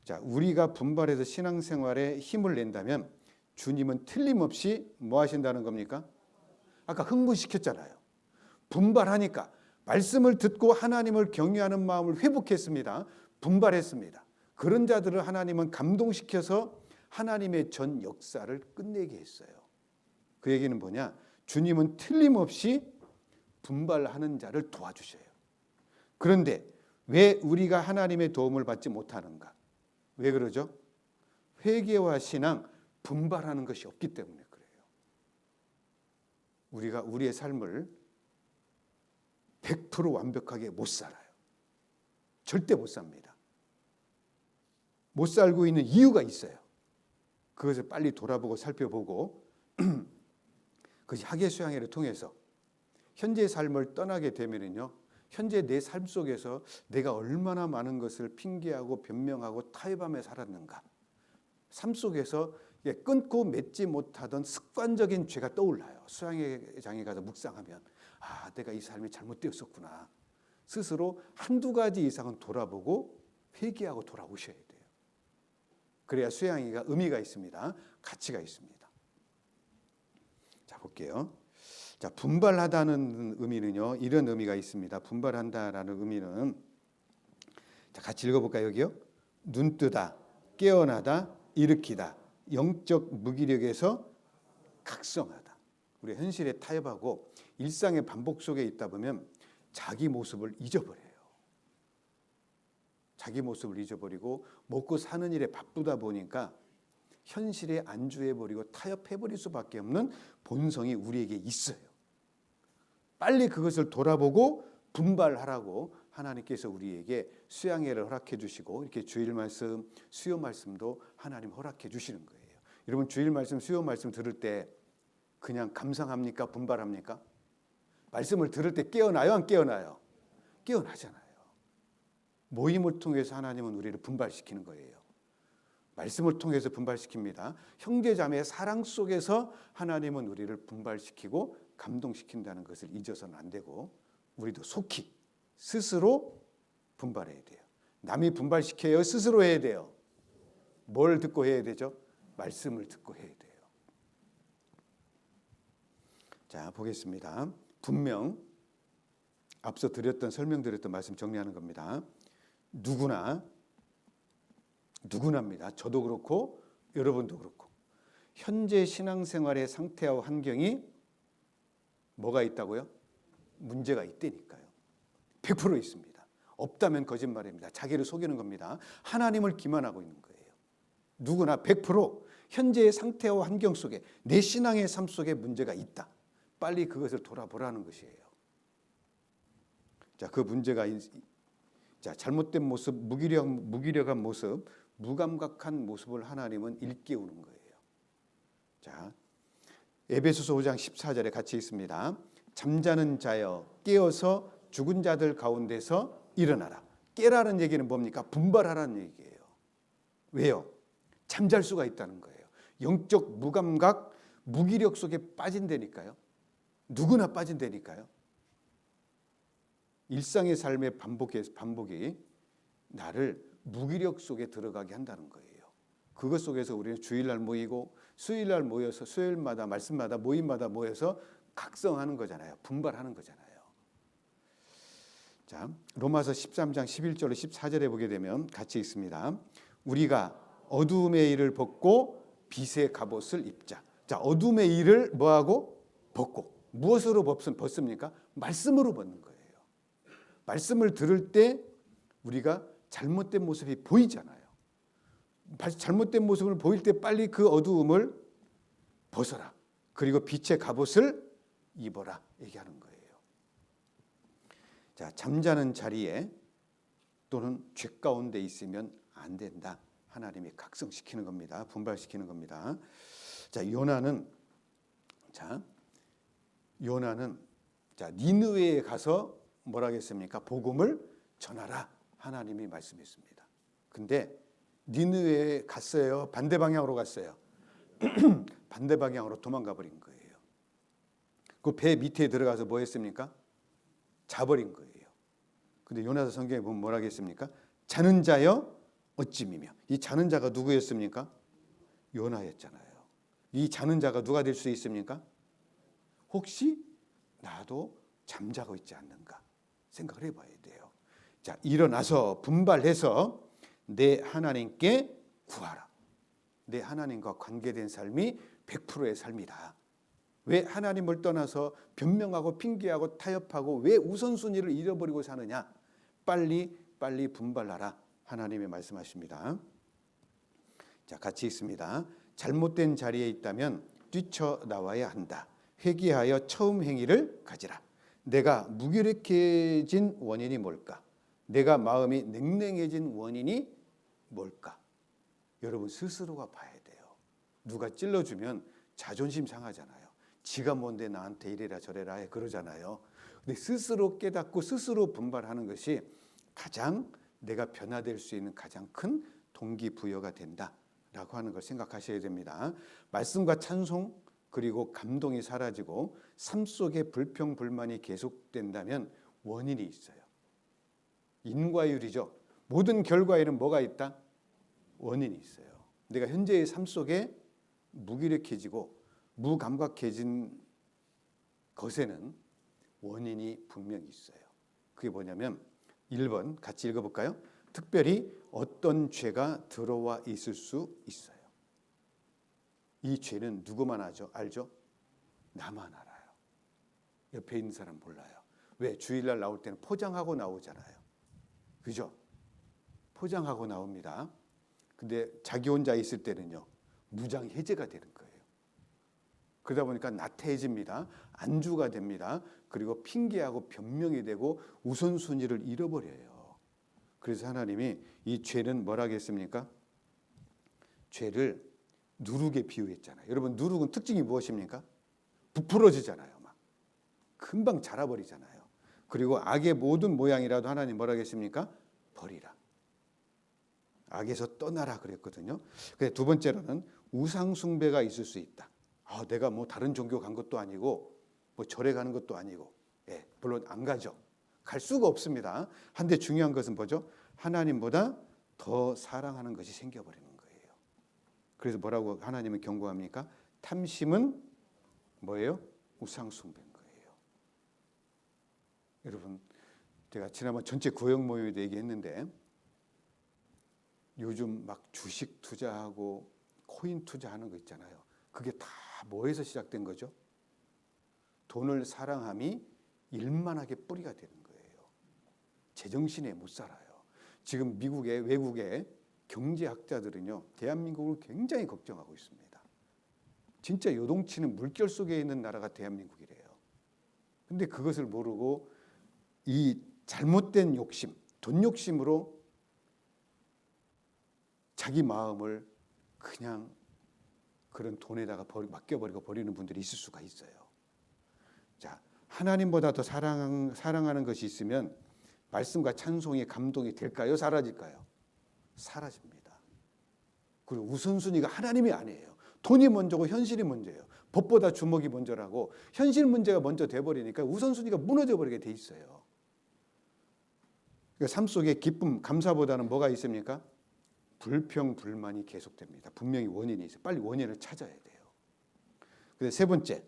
자, 우리가 분발해서 신앙생활에 힘을 낸다면 주님은 틀림없이 뭐 하신다는 겁니까? 아까 흥분시켰잖아요. 분발하니까 말씀을 듣고 하나님을 경외하는 마음을 회복했습니다. 분발했습니다. 그런 자들을 하나님은 감동시켜서 하나님의 전 역사를 끝내게 했어요. 그 얘기는 뭐냐? 주님은 틀림없이 분발하는 자를 도와주셔요. 그런데 왜 우리가 하나님의 도움을 받지 못하는가? 왜 그러죠? 회개와 신앙, 분발하는 것이 없기 때문에 그래요. 우리가 우리의 삶을 100% 완벽하게 못 살아요. 절대 못 삽니다. 못 살고 있는 이유가 있어요. 그것을 빨리 돌아보고 살펴보고 그것이 학예수양회를 통해서 현재의 삶을 떠나게 되면요, 현재 내 삶 속에서 내가 얼마나 많은 것을 핑계하고 변명하고 타협하며 살았는가, 삶 속에서 끊고 맺지 못하던 습관적인 죄가 떠올라요. 수양회장에 가서 묵상하면 내가 이 삶이 잘못되었었구나. 스스로 한두 가지 이상은 돌아보고 회개하고 돌아오셔야 돼요. 그래야 수양회가 의미가 있습니다. 가치가 있습니다. 자, 볼게요. 자, 분발하다는 의미는요, 이런 의미가 있습니다. 분발한다라는 의미는, 자, 같이 읽어볼까요? 여기요. 눈뜨다, 깨어나다, 일으키다, 영적 무기력에서 각성하다. 우리 현실에 타협하고 일상의 반복 속에 있다 보면 자기 모습을 잊어버려요. 자기 모습을 잊어버리고 먹고 사는 일에 바쁘다 보니까 현실에 안주해버리고 타협해버릴 수밖에 없는 본성이 우리에게 있어요. 빨리 그것을 돌아보고 분발하라고 하나님께서 우리에게 수양회를 허락해 주시고 이렇게 주일 말씀, 수요 말씀도 하나님 허락해 주시는 거예요. 여러분, 주일 말씀, 수요 말씀 들을 때 그냥 감상합니까? 분발합니까? 말씀을 들을 때 깨어나요? 안 깨어나요? 깨어나잖아요. 모임을 통해서 하나님은 우리를 분발시키는 거예요. 말씀을 통해서 분발시킵니다. 형제자매의 사랑 속에서 하나님은 우리를 분발시키고 감동시킨다는 것을 잊어서는 안 되고, 우리도 속히 스스로 분발해야 돼요. 남이 분발시켜요? 스스로 해야 돼요? 뭘 듣고 해야 되죠? 말씀을 듣고 해야 돼요. 자, 보겠습니다. 분명 앞서 설명드렸던 말씀 정리하는 겁니다. 누구나입니다. 저도 그렇고 여러분도 그렇고 현재 신앙생활의 상태와 환경이 뭐가 있다고요? 문제가 있다니까요. 100% 있습니다. 없다면 거짓말입니다. 자기를 속이는 겁니다. 하나님을 기만하고 있는 거예요. 누구나 100% 현재의 상태와 환경 속에 내 신앙의 삶 속에 문제가 있다. 빨리 그것을 돌아보라는 것이에요. 자, 그 문제가, 자, 잘못된 모습, 무기력한 모습, 무감각한 모습을 하나님은 일깨우는 거예요. 자, 에베소서 5장 14절에 같이 있습니다. 잠자는 자여 깨어서 죽은 자들 가운데서 일어나라. 깨라는 얘기는 뭡니까? 분발하라는 얘기예요. 왜요? 잠잘 수가 있다는 거예요. 영적 무감각, 무기력 속에 빠진다니까요. 누구나 빠진다니까요. 일상의 삶의 반복이 나를 무기력 속에 들어가게 한다는 거예요. 그것 속에서 우리는 주일날 모이고 수요일날 모여서 수요일마다 말씀마다 모임마다 모여서 각성하는 거잖아요. 분발하는 거잖아요. 자, 로마서 13장 11절로 14절에 보게 되면 같이 있습니다. 우리가 어두움의 일을 벗고 빛의 갑옷을 입자. 자, 어두움의 일을 뭐하고? 벗고. 무엇으로 벗습니까? 말씀으로 벗는 거예요. 말씀을 들을 때 우리가 잘못된 모습이 보이잖아요. 잘못된 모습을 보일 때 빨리 그 어두움을 벗어라. 그리고 빛의 갑옷을 입어라. 얘기하는 거예요. 자, 잠자는 자리에 또는 죄 가운데 있으면 안 된다. 하나님이 각성시키는 겁니다. 분발시키는 겁니다. 자, 요나는 니느웨에 가서 뭐라 했습니까? 복음을 전하라. 하나님이 말씀했습니다. 근데 니느웨에 갔어요? 반대 방향으로 갔어요? 반대 방향으로 도망가 버린 거예요. 그 배 밑에 들어가서 뭐 했습니까? 자버린 거예요. 근데 요나서 성경에 보면 뭐라 했습니까? 자는 자여 어찌미며. 이 자는 자가 누구였습니까? 요나였잖아요. 이 자는 자가 누가 될 수 있습니까? 혹시 나도 잠자고 있지 않는가 생각을 해봐야 돼요. 자, 일어나서 분발해서 내 하나님께 구하라. 내 하나님과 관계된 삶이 100%의 삶이다. 왜 하나님을 떠나서 변명하고 핑계하고 타협하고 왜 우선순위를 잃어버리고 사느냐? 빨리 분발하라. 하나님이 말씀하십니다. 자, 같이 있습니다. 잘못된 자리에 있다면 뛰쳐나와야 한다. 회개하여 처음 행위를 가지라. 내가 무기력해진 원인이 뭘까? 내가 마음이 냉랭해진 원인이 뭘까? 여러분 스스로가 봐야 돼요. 누가 찔러주면 자존심 상하잖아요. 지가 뭔데 나한테 이래라 저래라 해 그러잖아요. 근데 스스로 깨닫고 스스로 분발하는 것이 가장 내가 변화될 수 있는 가장 큰 동기부여가 된다라는 하는 걸 생각하셔야 됩니다. 말씀과 찬송 그리고 감동이 사라지고 삶 속에 불평불만이 계속된다면 원인이 있어요. 인과율이죠. 모든 결과에는 뭐가 있다? 원인이 있어요. 내가 현재의 삶 속에 무기력해지고 무감각해진 것에는 원인이 분명히 있어요. 그게 뭐냐면 1번 같이 읽어볼까요? 특별히 어떤 죄가 들어와 있을 수 있어요. 이 죄는 누구만 알죠? 나만 알아요. 옆에 있는 사람 몰라요. 왜? 주일날 나올 때는 포장하고 나오잖아요. 그죠? 포장하고 나옵니다. 근데 자기 혼자 있을 때는요, 무장 해제가 되는 거예요. 그러다 보니까 나태해집니다. 안주가 됩니다. 그리고 핑계하고 변명이 되고 우선순위를 잃어버려요. 그래서 하나님이 이 죄는 뭐라 하겠습니까? 죄를 누룩에 비유했잖아요. 여러분, 누룩은 특징이 무엇입니까? 부풀어지잖아요. 막 금방 자라버리잖아요. 그리고 악의 모든 모양이라도 하나님 뭐라 하겠습니까? 버리라. 악에서 떠나라 그랬거든요. 근데 두 번째로는 우상 숭배가 있을 수 있다. 내가 뭐 다른 종교 간 것도 아니고 뭐 절에 가는 것도 아니고, 물론 안 가죠. 갈 수가 없습니다. 한데 중요한 것은 뭐죠? 하나님보다 더 사랑하는 것이 생겨버리는 거예요. 그래서 뭐라고 하나님은 경고합니까? 탐심은 뭐예요? 우상 숭배인 거예요. 여러분, 제가 지난번 전체 구역 모임에도 얘기했는데 요즘 막 주식 투자하고 코인 투자하는 거 있잖아요. 그게 다 뭐에서 시작된 거죠? 돈을 사랑함이 일만하게 뿌리가 되는 거예요. 제정신에 못 살아요. 지금 미국의 외국의 경제학자들은요, 대한민국을 굉장히 걱정하고 있습니다. 진짜 요동치는 물결 속에 있는 나라가 대한민국이래요. 근데 그것을 모르고 이 잘못된 욕심, 돈 욕심으로 자기 마음을 그냥 그런 돈에다가 맡겨버리고 버리는 분들이 있을 수가 있어요. 자, 하나님보다 더 사랑하는 것이 있으면 말씀과 찬송의 감동이 될까요? 사라질까요? 사라집니다. 그리고 우선순위가 하나님이 아니에요. 돈이 먼저고 현실이 먼저예요. 법보다 주먹이 먼저라고 현실 문제가 먼저 돼버리니까 우선순위가 무너져버리게 돼 있어요. 그러니까 삶 속에 기쁨, 감사보다는 뭐가 있습니까? 불평, 불만이 계속됩니다. 분명히 원인이 있어요. 빨리 원인을 찾아야 돼요. 그래서 세 번째,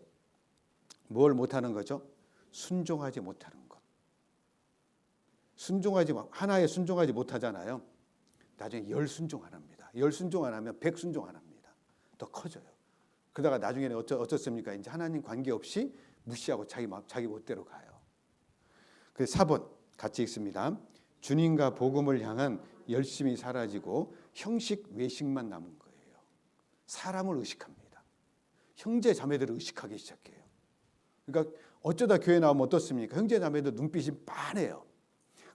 뭘 못하는 거죠? 순종하지 못하는 것. 하나에 순종하지 못하잖아요. 나중에 10순종 안 합니다. 10순종 안 하면 100순종 안 합니다. 더 커져요. 그러다가 나중에는 어떻습니까? 이제 하나님 관계없이 무시하고 자기 멋대로 가요. 그래서 4번 같이 읽습니다. 주님과 복음을 향한 열심이 사라지고 형식 외식만 남은 거예요. 사람을 의식합니다. 형제 자매들을 의식하기 시작해요. 그러니까 어쩌다 교회 나오면 어떻습니까? 형제 자매들 눈빛이 빤해요.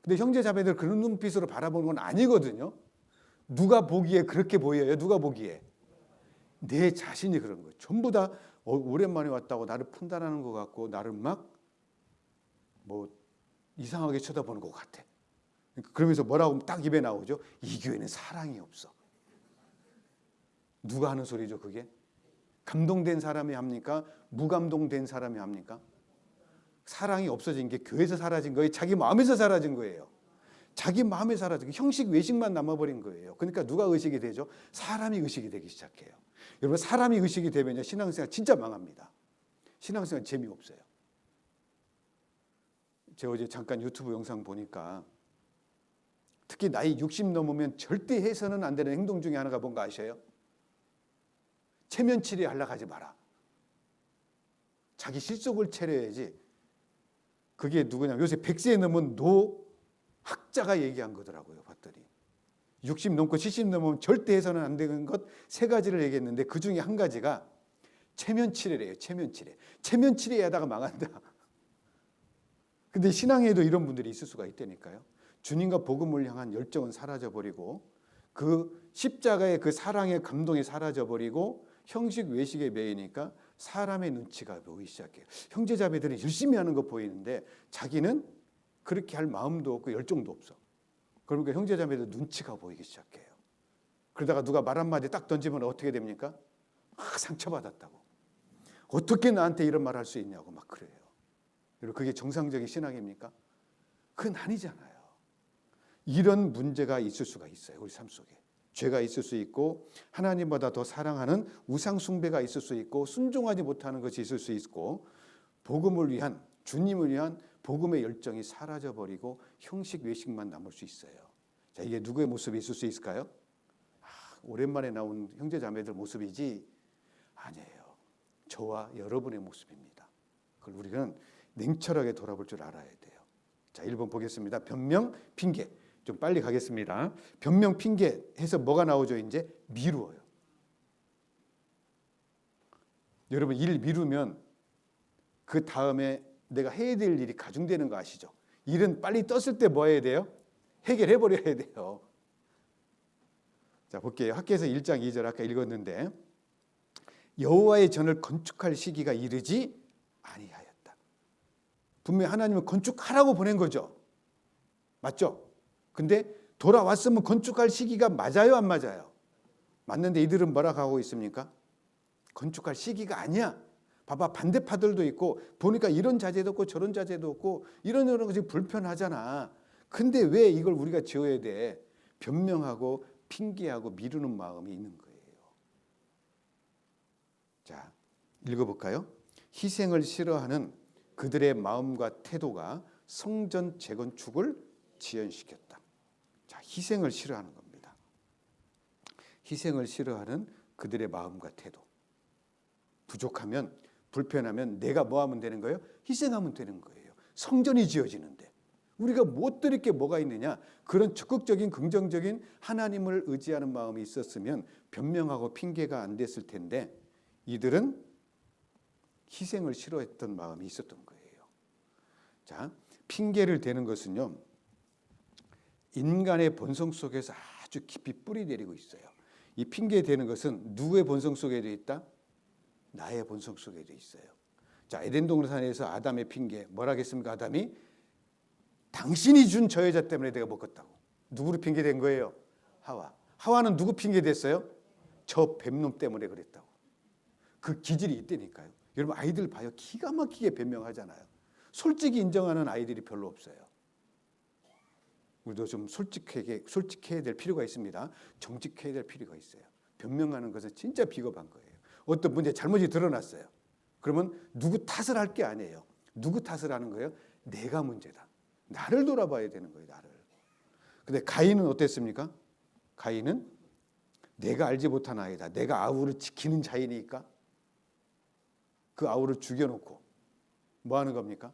근데 형제 자매들 그런 눈빛으로 바라보는 건 아니거든요. 누가 보기에 그렇게 보여요? 누가 보기에? 내 자신이 그런 거예요. 전부 다 오랜만에 왔다고 나를 판단하는 것 같고 나를 막 뭐 이상하게 쳐다보는 것 같아. 그러면서 뭐라고 딱 입에 나오죠? 이 교회는 사랑이 없어. 누가 하는 소리죠, 그게? 감동된 사람이 합니까? 무감동된 사람이 합니까? 사랑이 없어진 게 교회에서 사라진 거예요? 자기 마음에서 사라진 거예요? 자기 마음에 사라진 게 형식 외식만 남아버린 거예요. 그러니까 누가 의식이 되죠? 사람이 의식이 되기 시작해요. 여러분, 사람이 의식이 되면요, 신앙생활 진짜 망합니다. 신앙생활 재미없어요. 제가 어제 잠깐 유튜브 영상 보니까 특히 나이 60 넘으면 절대 해서는 안 되는 행동 중에 하나가 뭔가 아셔요? 체면 치레 하려고 하지 마라. 자기 실속을 차려야지. 그게 누구냐면 요새 100세 넘은 노학자가 얘기한 거더라고요. 봤더니 60 넘고 70 넘으면 절대 해서는 안 되는 것 3가지를 얘기했는데 그 중에 한 가지가 체면 치레래요. 체면 치레. 체면 치레 하다가 망한다. 근데 신앙에도 이런 분들이 있을 수가 있다니까요. 주님과 복음을 향한 열정은 사라져버리고 그 십자가의 그 사랑의 감동이 사라져버리고 형식 외식에 매이니까 사람의 눈치가 보이기 시작해요. 형제자매들이 열심히 하는 거 보이는데 자기는 그렇게 할 마음도 없고 열정도 없어. 그러니까 형제자매들 눈치가 보이기 시작해요. 그러다가 누가 말 한마디 딱 던지면 어떻게 됩니까? 상처받았다고. 어떻게 나한테 이런 말 할 수 있냐고 막 그래요. 여러분, 그게 정상적인 신앙입니까? 그건 아니잖아요. 이런 문제가 있을 수가 있어요. 우리 삶 속에. 죄가 있을 수 있고 하나님보다 더 사랑하는 우상 숭배가 있을 수 있고 순종하지 못하는 것이 있을 수 있고 복음을 위한, 주님을 위한 복음의 열정이 사라져버리고 형식 외식만 남을 수 있어요. 자, 이게 누구의 모습이 있을 수 있을까요? 오랜만에 나온 형제 자매들 모습이지 아니에요. 저와 여러분의 모습입니다. 그걸 우리는 냉철하게 돌아볼 줄 알아야 돼요. 자, 1번 보겠습니다. 변명, 핑계. 좀 빨리 가겠습니다. 변명, 핑계 해서 뭐가 나오죠? 이제 미루어요. 여러분, 일 미루면 그 다음에 내가 해야 될 일이 가중되는 거 아시죠? 일은 빨리 떴을 때 뭐 해야 돼요? 해결해 버려야 돼요. 자, 볼게요. 학개서 1장 2절 아까 읽었는데 여호와의 전을 건축할 시기가 이르지 아니하였다. 분명히 하나님은 건축하라고 보낸 거죠. 맞죠? 근데 돌아왔으면 건축할 시기가 맞아요, 안 맞아요? 맞는데 이들은 뭐라 하고 있습니까? 건축할 시기가 아니야. 봐봐, 반대파들도 있고 보니까 이런 자재도 없고 저런 자재도 없고 이런 것이 불편하잖아. 근데 왜 이걸 우리가 지어야 돼? 변명하고 핑계하고 미루는 마음이 있는 거예요. 자, 읽어볼까요? 희생을 싫어하는 그들의 마음과 태도가 성전 재건축을 지연시켰다. 자, 희생을 싫어하는 겁니다. 희생을 싫어하는 그들의 마음과 태도. 부족하면, 불편하면 내가 뭐 하면 되는 거예요? 희생하면 되는 거예요. 성전이 지어지는데 우리가 못 드릴 게 뭐가 있느냐? 그런 적극적인 긍정적인 하나님을 의지하는 마음이 있었으면 변명하고 핑계가 안 됐을 텐데 이들은 희생을 싫어했던 마음이 있었던 거예요. 자, 핑계를 대는 것은요, 인간의 본성 속에서 아주 깊이 뿌리 내리고 있어요. 이 핑계 대는 것은 누구의 본성 속에 돼 있다? 나의 본성 속에 돼 있어요. 자, 에덴 동산에서 아담의 핑계 뭐라 했습니까? 아담이 당신이 준 저 여자 때문에 내가 먹었다고. 누구를 핑계 댄 거예요? 하와. 하와는 누구 핑계 댔어요? 저 뱀놈 때문에 그랬다고. 그 기질이 있다니까요. 여러분, 아이들 봐요. 기가 막히게 변명하잖아요. 솔직히 인정하는 아이들이 별로 없어요. 우리도 좀 솔직해야 될 필요가 있습니다. 정직해야 될 필요가 있어요. 변명하는 것은 진짜 비겁한 거예요. 어떤 문제 잘못이 드러났어요. 그러면 누구 탓을 할 게 아니에요. 누구 탓을 하는 거예요? 내가 문제다. 나를 돌아봐야 되는 거예요. 나를. 근데 가인은 어땠습니까? 가인은 내가 알지 못한 아이다. 내가 아우를 지키는 자이니까 그 아우를 죽여놓고 뭐 하는 겁니까?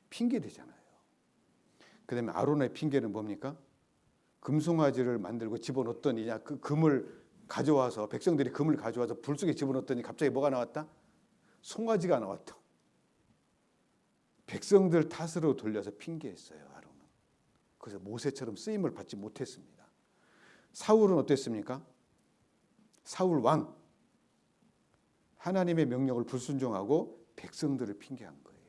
핑계 대잖아요. 그 다음에 아론의 핑계는 뭡니까? 금송아지를 만들고 집어넣었더니 그 금을 가져와서 백성들이 금을 가져와서 불 속에 집어넣었더니 갑자기 뭐가 나왔다? 송아지가 나왔다. 백성들 탓으로 돌려서 핑계했어요. 아론은. 그래서 모세처럼 쓰임을 받지 못했습니다. 사울은 어땠습니까? 사울 왕. 하나님의 명령을 불순종하고 백성들을 핑계한 거예요.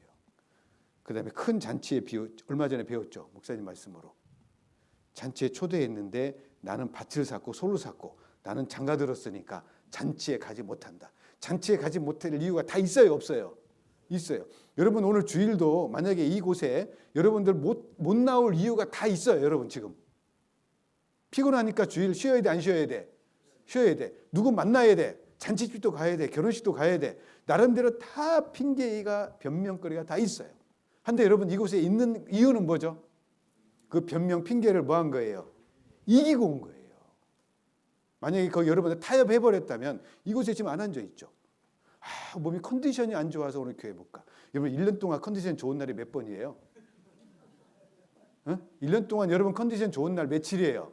그 다음에 큰 잔치에 얼마 전에 배웠죠. 목사님 말씀으로. 잔치에 초대했는데 나는 밭을 샀고 소를 샀고 나는 장가 들었으니까 잔치에 가지 못한다. 잔치에 가지 못할 이유가 다 있어요, 없어요? 있어요. 여러분, 오늘 주일도 만약에 이곳에 여러분들 못 나올 이유가 다 있어요. 여러분, 지금 피곤하니까 주일 쉬어야 돼, 안 쉬어야 돼? 쉬어야 돼. 누구 만나야 돼. 잔치집도 가야 돼. 결혼식도 가야 돼. 나름대로 다 핑계가 변명거리가 다 있어요. 한데 여러분, 이곳에 있는 이유는 뭐죠? 그 변명 핑계를 뭐 한 거예요? 이기고 온 거예요. 만약에 거기 여러분들 타협해버렸다면 이곳에 지금 안 앉아있죠. 몸이 컨디션이 안 좋아서 오늘 교회 못 가. 여러분, 1년 동안 컨디션 좋은 날이 몇 번이에요? 1년 동안 여러분 컨디션 좋은 날 며칠이에요?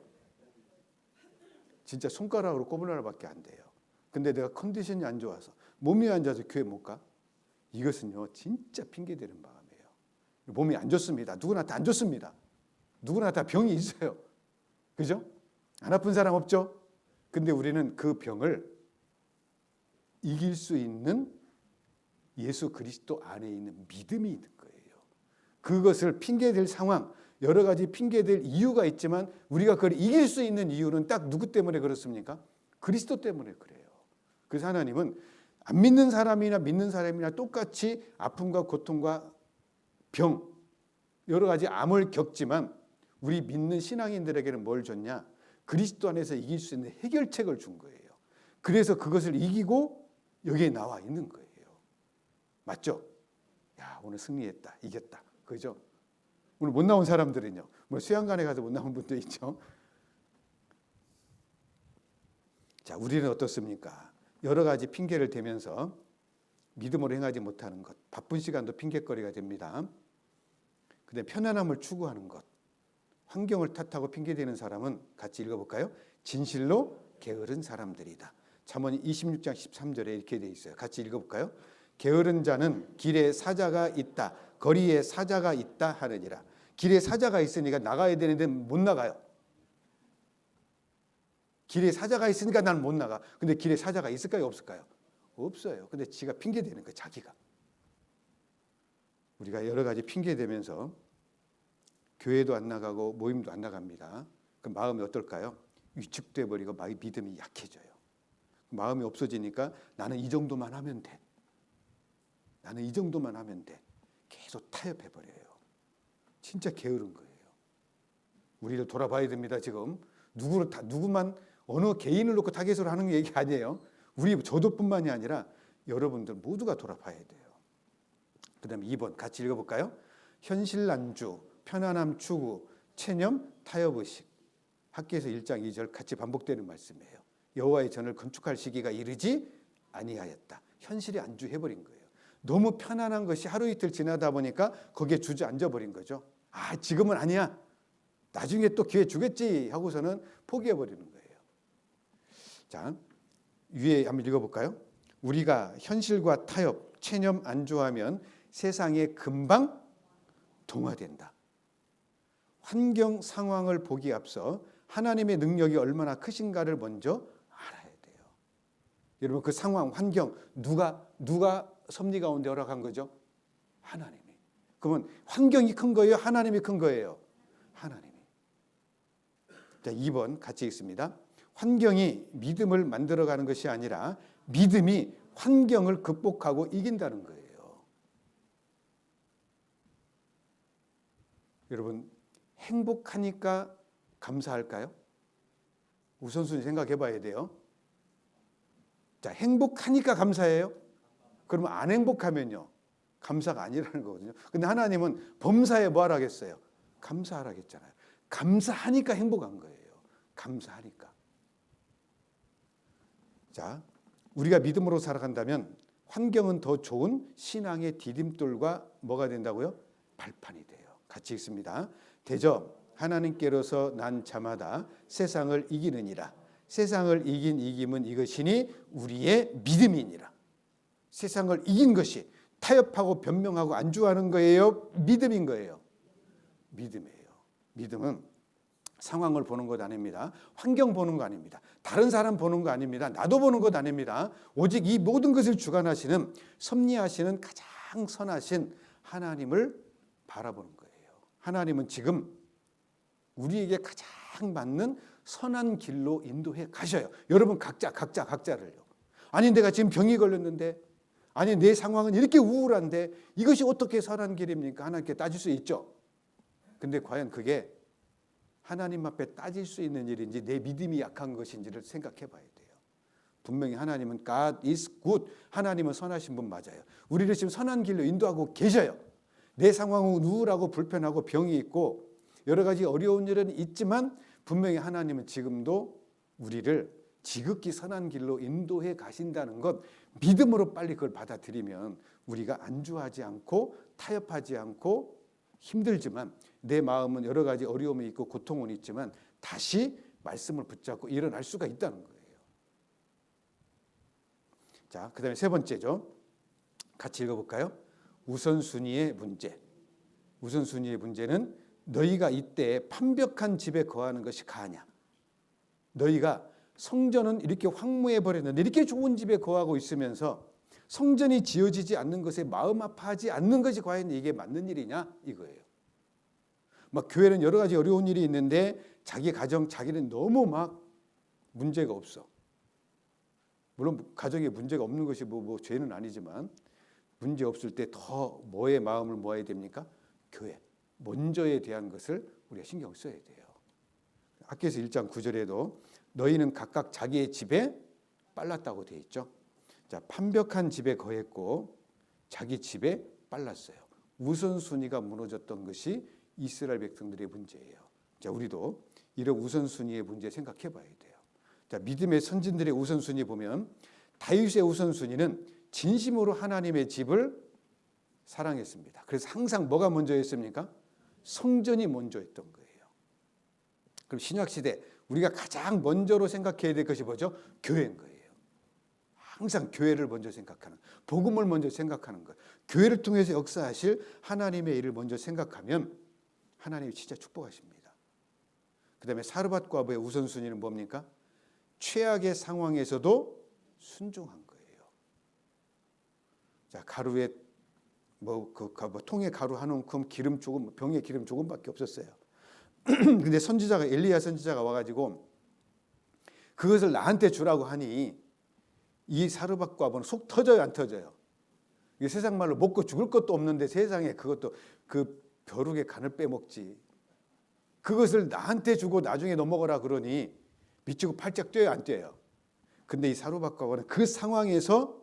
진짜 손가락으로 꼽을 날밖에 안 돼요. 근데 내가 컨디션이 안 좋아서 몸이 안 좋아서 교회 못 가? 이것은요, 진짜 핑계대는 마음이에요. 몸이 안 좋습니다. 누구나 다 안 좋습니다. 누구나 다 병이 있어요. 그죠? 안 아픈 사람 없죠? 근데 우리는 그 병을 이길 수 있는 예수 그리스도 안에 있는 믿음이 있는 거예요. 그것을 핑계댈 상황, 여러 가지 핑계될 이유가 있지만 우리가 그걸 이길 수 있는 이유는 딱 누구 때문에 그렇습니까? 그리스도 때문에 그래요. 그래서 하나님은 안 믿는 사람이나 믿는 사람이나 똑같이 아픔과 고통과 병, 여러 가지 암을 겪지만 우리 믿는 신앙인들에게는 뭘 줬냐? 그리스도 안에서 이길 수 있는 해결책을 준 거예요. 그래서 그것을 이기고 여기에 나와 있는 거예요. 맞죠? 야, 오늘 승리했다, 이겼다, 그죠? 오늘 못 나온 사람들은요, 뭐 수양관에 가서 못 나온 분도 있죠. 자, 우리는 어떻습니까? 여러 가지 핑계를 대면서 믿음으로 행하지 못하는 것, 바쁜 시간도 핑계거리가 됩니다. 근데 편안함을 추구하는 것, 환경을 탓하고 핑계대는 사람은 같이 읽어볼까요? 진실로 게으른 사람들이다. 잠언 26장 13절에 이렇게 돼 있어요. 같이 읽어볼까요? 게으른 자는 길에 사자가 있다, 거리에 사자가 있다 하느니라. 길에 사자가 있으니까 나가야 되는데 못 나가요. 길에 사자가 있으니까 나는 못 나가. 근데 길에 사자가 있을까요, 없을까요? 없어요. 근데 지가 핑계대는 거예요, 자기가. 우리가 여러 가지 핑계대면서 교회도 안 나가고 모임도 안 나갑니다. 그 마음이 어떨까요? 위축돼 버리고 믿음이 약해져요. 마음이 없어지니까 나는 이 정도만 하면 돼. 나는 이 정도만 하면 돼. 계속 타협해 버려요. 진짜 게으른 거예요. 우리를 돌아봐야 됩니다. 지금 누구만 어느 개인을 놓고 타겟으로 하는 얘기 아니에요. 저도뿐만이 아니라 여러분들 모두가 돌아봐야 돼요. 그다음에 2번 같이 읽어볼까요? 현실 안주, 편안함 추구, 체념, 타협의식. 학기에서 1장 2절 같이 반복되는 말씀이에요. 여호와의 전을 건축할 시기가 이르지 아니하였다. 현실이 안주해버린 거예요. 너무 편안한 것이 하루 이틀 지나다 보니까 거기에 주저앉아버린 거죠. 아, 지금은 아니야. 나중에 또 기회 주겠지 하고서는 포기해버리는 거예요. 자, 위에 한번 읽어볼까요? 우리가 현실과 타협, 체념 안주하면 세상에 금방 동화된다. 환경 상황을 보기 앞서 하나님의 능력이 얼마나 크신가를 먼저 알아야 돼요. 여러분, 그 상황, 환경 누가 섭리 가운데 허락한 거죠? 하나님이. 그러면 환경이 큰 거예요? 하나님이 큰 거예요? 하나님이. 자, 2번 같이 읽습니다. 환경이 믿음을 만들어가는 것이 아니라 믿음이 환경을 극복하고 이긴다는 거예요. 여러분, 행복하니까 감사할까요? 우선순위 생각해 봐야 돼요. 자, 행복하니까 감사해요? 그러면 안 행복하면요, 감사가 아니라는 거거든요. 근데 하나님은 범사에 뭐 하라겠어요? 감사하라겠잖아요. 감사하니까 행복한 거예요. 감사하니까. 자, 우리가 믿음으로 살아간다면 환경은 더 좋은 신앙의 디딤돌과 뭐가 된다고요? 발판이 돼요. 같이 읽습니다. 대저 하나님께로서 난 자마다 세상을 이기느니라. 세상을 이긴 이김은 이것이니 우리의 믿음이니라. 세상을 이긴 것이 타협하고 변명하고 안주하는 거예요? 믿음인 거예요? 믿음이에요. 믿음은 상황을 보는 것 아닙니다. 환경 보는 거 아닙니다. 다른 사람 보는 거 아닙니다. 나도 보는 것 아닙니다. 오직 이 모든 것을 주관하시는, 섭리하시는 가장 선하신 하나님을 바라보는 거예요. 하나님은 지금 우리에게 가장 맞는 선한 길로 인도해 가셔요. 여러분 각자를요. 아니, 내가 지금 병이 걸렸는데, 아니, 내 상황은 이렇게 우울한데 이것이 어떻게 선한 길입니까? 하나님께 따질 수 있죠. 근데 과연 그게 하나님 앞에 따질 수 있는 일인지 내 믿음이 약한 것인지를 생각해 봐야 돼요. 분명히 하나님은 God is good. 하나님은 선하신 분 맞아요. 우리를 지금 선한 길로 인도하고 계셔요. 내 상황은 우울하고 불편하고 병이 있고 여러 가지 어려운 일은 있지만 분명히 하나님은 지금도 우리를 지극히 선한 길로 인도해 가신다는 것, 믿음으로 빨리 그걸 받아들이면 우리가 안주하지 않고 타협하지 않고 힘들지만 내 마음은 여러 가지 어려움이 있고 고통은 있지만 다시 말씀을 붙잡고 일어날 수가 있다는 거예요. 자, 그다음에 세 번째죠. 같이 읽어볼까요? 우선순위의 문제. 우선순위의 문제는 너희가 이때 판벽한 집에 거하는 것이 가하냐. 너희가 성전은 이렇게 황무해버렸는데 이렇게 좋은 집에 거하고 있으면서 성전이 지어지지 않는 것에 마음 아파하지 않는 것이 과연 이게 맞는 일이냐 이거예요. 막 교회는 여러 가지 어려운 일이 있는데 자기 가정, 자기는 너무 막 문제가 없어. 물론 가정에 문제가 없는 것이 뭐 죄는 아니지만 문제 없을 때 더 뭐에 마음을 모아야 됩니까? 교회. 먼저에 대한 것을 우리가 신경 써야 돼요. 학개서 1장 9절에도 너희는 각각 자기의 집에 빨랐다고 되어 있죠. 자, 판벽한 집에 거했고 자기 집에 빨랐어요. 우선순위가 무너졌던 것이 이스라엘 백성들의 문제예요. 자, 우리도 이런 우선순위의 문제 생각해 봐야 돼요. 자, 믿음의 선진들의 우선순위 보면 다윗의 우선순위는 진심으로 하나님의 집을 사랑했습니다. 그래서 항상 뭐가 먼저였습니까? 성전이 먼저였던 거예요. 그럼 신약시대 우리가 가장 먼저로 생각해야 될 것이 뭐죠? 교회인 거예요. 항상 교회를 먼저 생각하는, 복음을 먼저 생각하는 것, 교회를 통해서 역사하실 하나님의 일을 먼저 생각하면 하나님이 진짜 축복하십니다. 그 다음에 사르밧 과부의 우선순위는 뭡니까? 최악의 상황에서도 순종한 거예요. 자, 가루에 통에 가루 한 움큼 기름 조금, 병에 기름 조금밖에 없었어요. 근데 선지자가 엘리야 선지자가 와가지고 그것을 나한테 주라고 하니 이 사르밧 과부는 속 터져요, 안 터져요? 이게 세상 말로 먹고 죽을 것도 없는데 세상에 그것도 그 벼룩의 간을 빼먹지. 그것을 나한테 주고 나중에 너 먹어라 그러니 미치고 팔짝 뛰어요, 안 뛰어요? 근데 이 사르밧 과부는 그 상황에서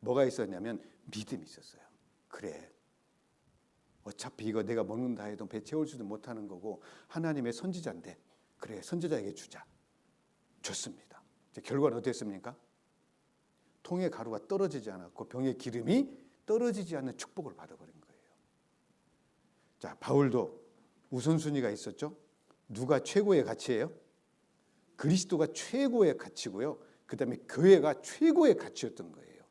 뭐가 있었냐면 믿음이 있었어요. 그래, 어차피 이거 내가 먹는다 해도 배 채울 수도 못하는 거고 하나님의 선지자인데 그래, 선지자에게 주자. 줬습니다. 결과는 어땠습니까? 통의 가루가 떨어지지 않았고 병의 기름이 떨어지지 않는 축복을 받아버린 거예요. 자, 바울도 우선순위가 있었죠. 누가 최고의 가치예요? 그리스도가 최고의 가치고요. 그 다음에 교회가 최고의 가치였던 거예요.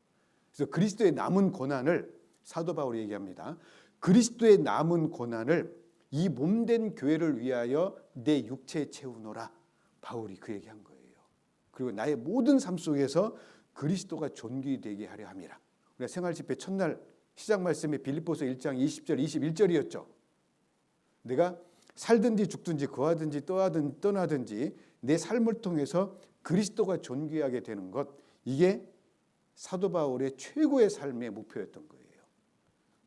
그래서 그리스도의 남은 고난을 사도 바울이 얘기합니다. 그리스도의 남은 고난을 이 몸된 교회를 위하여 내 육체에 채우노라. 바울이 그 얘기한 거예요. 그리고 나의 모든 삶 속에서 그리스도가 존귀되게 하려 함이라. 우리가 생활집회 첫날 시작 말씀이 빌립보서 1장 20절 21절이었죠. 내가 살든지 죽든지 거하든지 떠나든지 내 삶을 통해서 그리스도가 존귀하게 되는 것, 이게 사도 바울의 최고의 삶의 목표였던 거예요.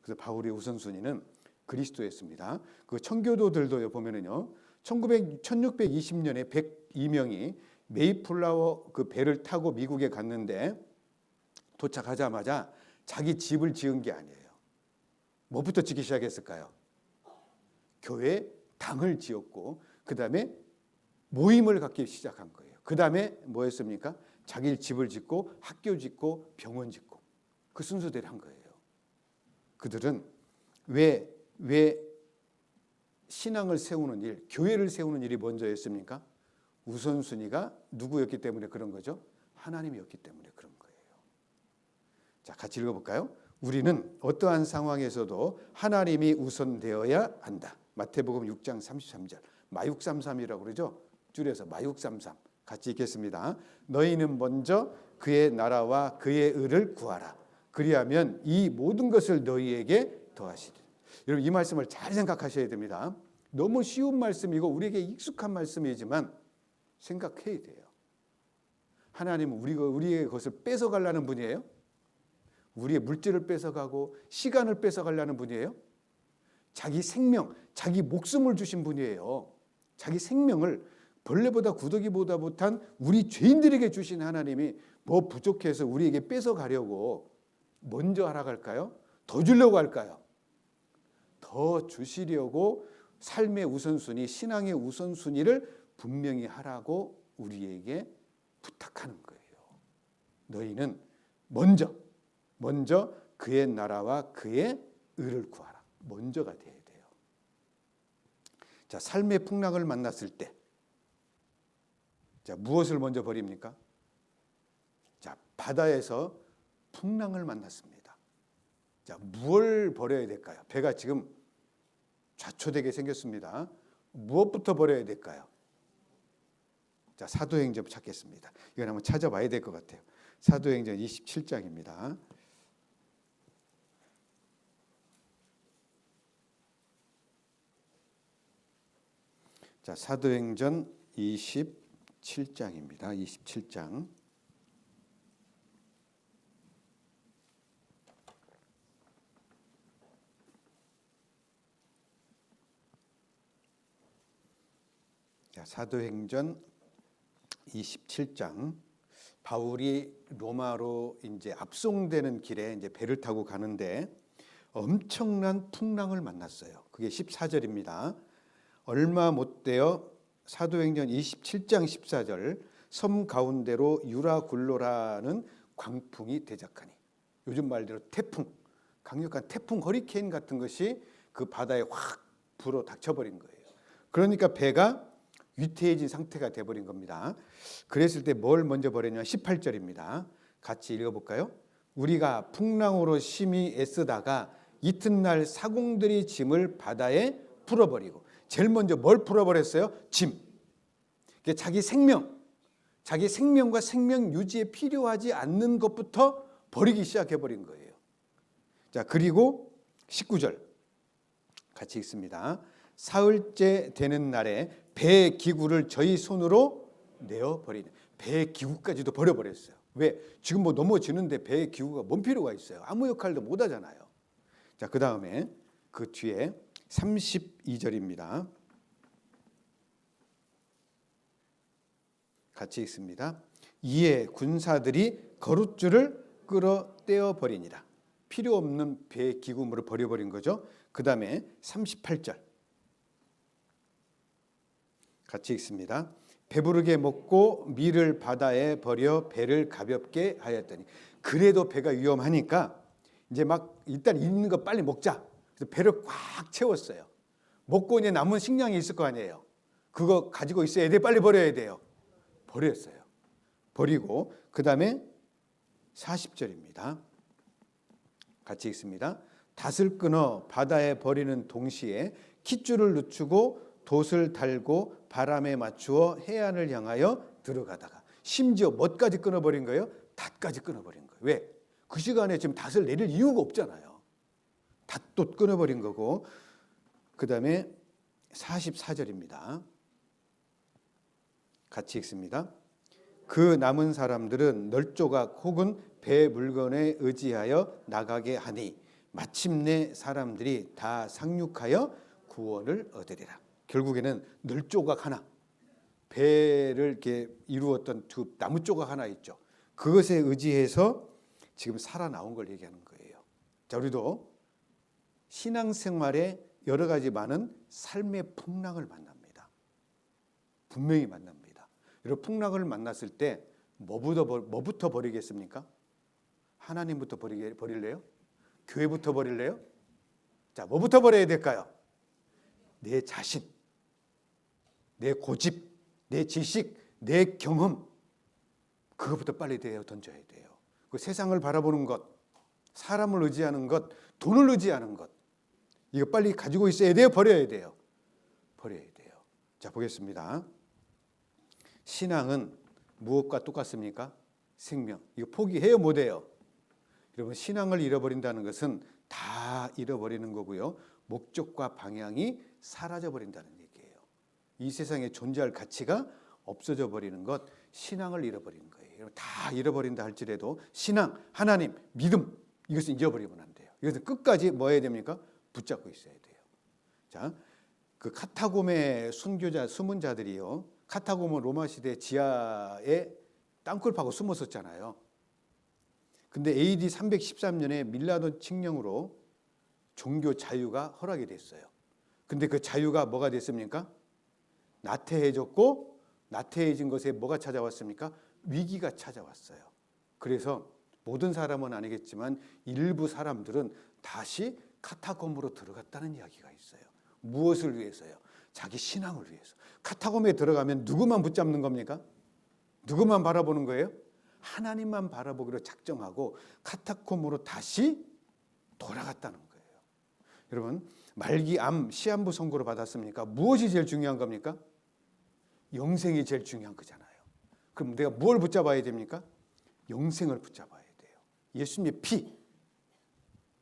그래서 바울의 우선순위는 그리스도였습니다. 그 청교도들도 보면은요, 1620년에 102명이 메이플라워 그 배를 타고 미국에 갔는데 도착하자마자 자기 집을 지은 게 아니에요. 뭐부터 짓기 시작했을까요? 교회 당을 지었고 그 다음에 모임을 갖기 시작한 거예요. 그 다음에 뭐였습니까? 자기 집을 짓고 학교 짓고 병원 짓고 그 순서대로 한 거예요. 그들은 왜 신앙을 세우는 일, 교회를 세우는 일이 먼저였습니까? 우선순위가 누구였기 때문에 그런 거죠? 하나님이었기 때문에 그런 거예요. 자, 같이 읽어볼까요? 우리는 어떠한 상황에서도 하나님이 우선되어야 한다. 마태복음 6장 33절. 마육삼삼이라고 그러죠? 줄여서 마육삼삼. 같이 읽겠습니다. 너희는 먼저 그의 나라와 그의 의를 구하라. 그리하면 이 모든 것을 너희에게 더하시리라. 여러분, 이 말씀을 잘 생각하셔야 됩니다. 너무 쉬운 말씀이고 우리에게 익숙한 말씀이지만 생각해야 돼요. 하나님은 우리의 것을 뺏어가려는 분이에요? 우리의 물질을 뺏어가고 시간을 뺏어가려는 분이에요? 자기 생명, 자기 목숨을 주신 분이에요. 자기 생명을 벌레보다 구더기보다 못한 우리 죄인들에게 주신 하나님이 뭐 부족해서 우리에게 뺏어가려고 먼저 하라고 할까요? 더 주려고 할까요? 더 주시려고 삶의 우선순위, 신앙의 우선순위를 분명히 하라고 우리에게 부탁하는 거예요. 너희는 먼저 그의 나라와 그의 의를 구하라. 먼저가 돼야 돼요. 자, 삶의 풍랑을 만났을 때, 자, 무엇을 먼저 버립니까? 자, 바다에서 풍랑을 만났습니다. 자, 무엇을 버려야 될까요? 배가 지금 좌초되게 생겼습니다. 무엇부터 버려야 될까요? 자, 사도행전 찾겠습니다. 이건 한번 찾아봐야 될 것 같아요. 사도행전 27장입니다. 자, 사도행전 27장입니다. 27장. 자, 사도행전 27장. 바울이 로마로 이제 압송되는 길에 이제 배를 타고 가는데 엄청난 풍랑을 만났어요. 그게 14절입니다. 얼마 못 되어 사도행전 27장 14절 섬 가운데로 유라굴로라는 광풍이 대적하니, 요즘 말대로 태풍, 강력한 태풍 허리케인 같은 것이 그 바다에 확 불어 닥쳐버린 거예요. 그러니까 배가 위태해진 상태가 돼버린 겁니다. 그랬을 때 뭘 먼저 버렸냐? 18절입니다. 같이 읽어볼까요? 우리가 풍랑으로 심히 애쓰다가 이튿날 사공들이 짐을 바다에 풀어버리고, 제일 먼저 뭘 풀어버렸어요? 짐. 자기 생명과 생명 유지에 필요하지 않는 것부터 버리기 시작해버린 거예요. 자, 그리고 19절 같이 읽습니다. 사흘째 되는 날에 배 기구를 저희 손으로 내어버리는, 배 기구까지도 버려버렸어요. 왜? 지금 뭐 넘어지는데 배 기구가 뭔 필요가 있어요? 아무 역할도 못 하잖아요. 자, 그 다음에 그 뒤에 32절입니다. 같이 읽습니다. 이에 군사들이 거룻줄을 끌어 떼어버리니라. 필요 없는 배 기구물을 버려버린 거죠. 그 다음에 38절 같이 읽습니다. 배부르게 먹고 밀을 바다에 버려 배를 가볍게 하였더니, 그래도 배가 위험하니까 이제 막 일단 있는 거 빨리 먹자. 그래서 배를 꽉 채웠어요. 먹고 이제 남은 식량이 있을 거 아니에요. 그거 가지고 있어야 돼. 빨리 버려야 돼요. 버렸어요. 버리고 그 다음에 40절입니다. 같이 읽습니다. 닷을 끊어 바다에 버리는 동시에 깃줄을 늦추고 돛을 달고 바람에 맞추어 해안을 향하여 들어가다가, 심지어 뭐까지 끊어버린 거예요? 닷까지 끊어버린 거예요. 왜? 그 시간에 지금 닷을 내릴 이유가 없잖아요. 닷도 끊어버린 거고, 그 다음에 44절입니다. 같이 읽습니다. 그 남은 사람들은 널조각 혹은 배 물건에 의지하여 나가게 하니 마침내 사람들이 다 상륙하여 구원을 얻으리라. 결국에는 널조각 하나, 배를 이렇게 이루었던 두 나무 조각 하나 있죠. 그것에 의지해서 지금 살아나온 걸 얘기하는 거예요. 자, 우리도 신앙생활에 여러 가지 많은 삶의 풍랑을 만납니다. 분명히 만납니다. 여러분, 풍랑을 만났을 때 뭐부터 버리겠습니까? 하나님부터 버릴래요? 교회부터 버릴래요? 자, 뭐부터 버려야 될까요? 내 자신, 내 고집, 내 지식, 내 경험, 그것부터 빨리 던져야 돼요. 그 세상을 바라보는 것, 사람을 의지하는 것, 돈을 의지하는 것, 이거 빨리 가지고 있어야 돼요? 버려야 돼요? 버려야 돼요. 자, 보겠습니다. 신앙은 무엇과 똑같습니까? 생명. 이거 포기해요? 못해요? 여러분, 신앙을 잃어버린다는 것은 다 잃어버리는 거고요. 목적과 방향이 사라져버린다는 얘기예요. 이 세상에 존재할 가치가 없어져 버리는 것, 신앙을 잃어버리는 거예요. 다 잃어버린다 할지라도 신앙, 하나님, 믿음, 이것은 잃어버리면 안 돼요. 이것은 끝까지 뭐 해야 됩니까? 붙잡고 있어야 돼요. 자, 그 카타곰의 순교자, 숨은 자들이요. 카타곰은 로마 시대 지하에 땅굴 파고 숨었었잖아요. 근데 AD 313년에 밀라노 칙령으로 종교 자유가 허락이 됐어요. 근데 그 자유가 뭐가 됐습니까? 나태해졌고, 나태해진 것에 뭐가 찾아왔습니까? 위기가 찾아왔어요. 그래서 모든 사람은 아니겠지만 일부 사람들은 다시 카타콤으로 들어갔다는 이야기가 있어요. 무엇을 위해서요? 자기 신앙을 위해서. 카타콤에 들어가면 누구만 붙잡는 겁니까? 누구만 바라보는 거예요? 하나님만 바라보기로 작정하고 카타콤으로 다시 돌아갔다는 거예요. 여러분, 말기 암 시한부 선고를 받았습니까? 무엇이 제일 중요한 겁니까? 영생이 제일 중요한 거잖아요. 그럼 내가 뭘 붙잡아야 됩니까? 영생을 붙잡아야 돼요. 예수님의 피,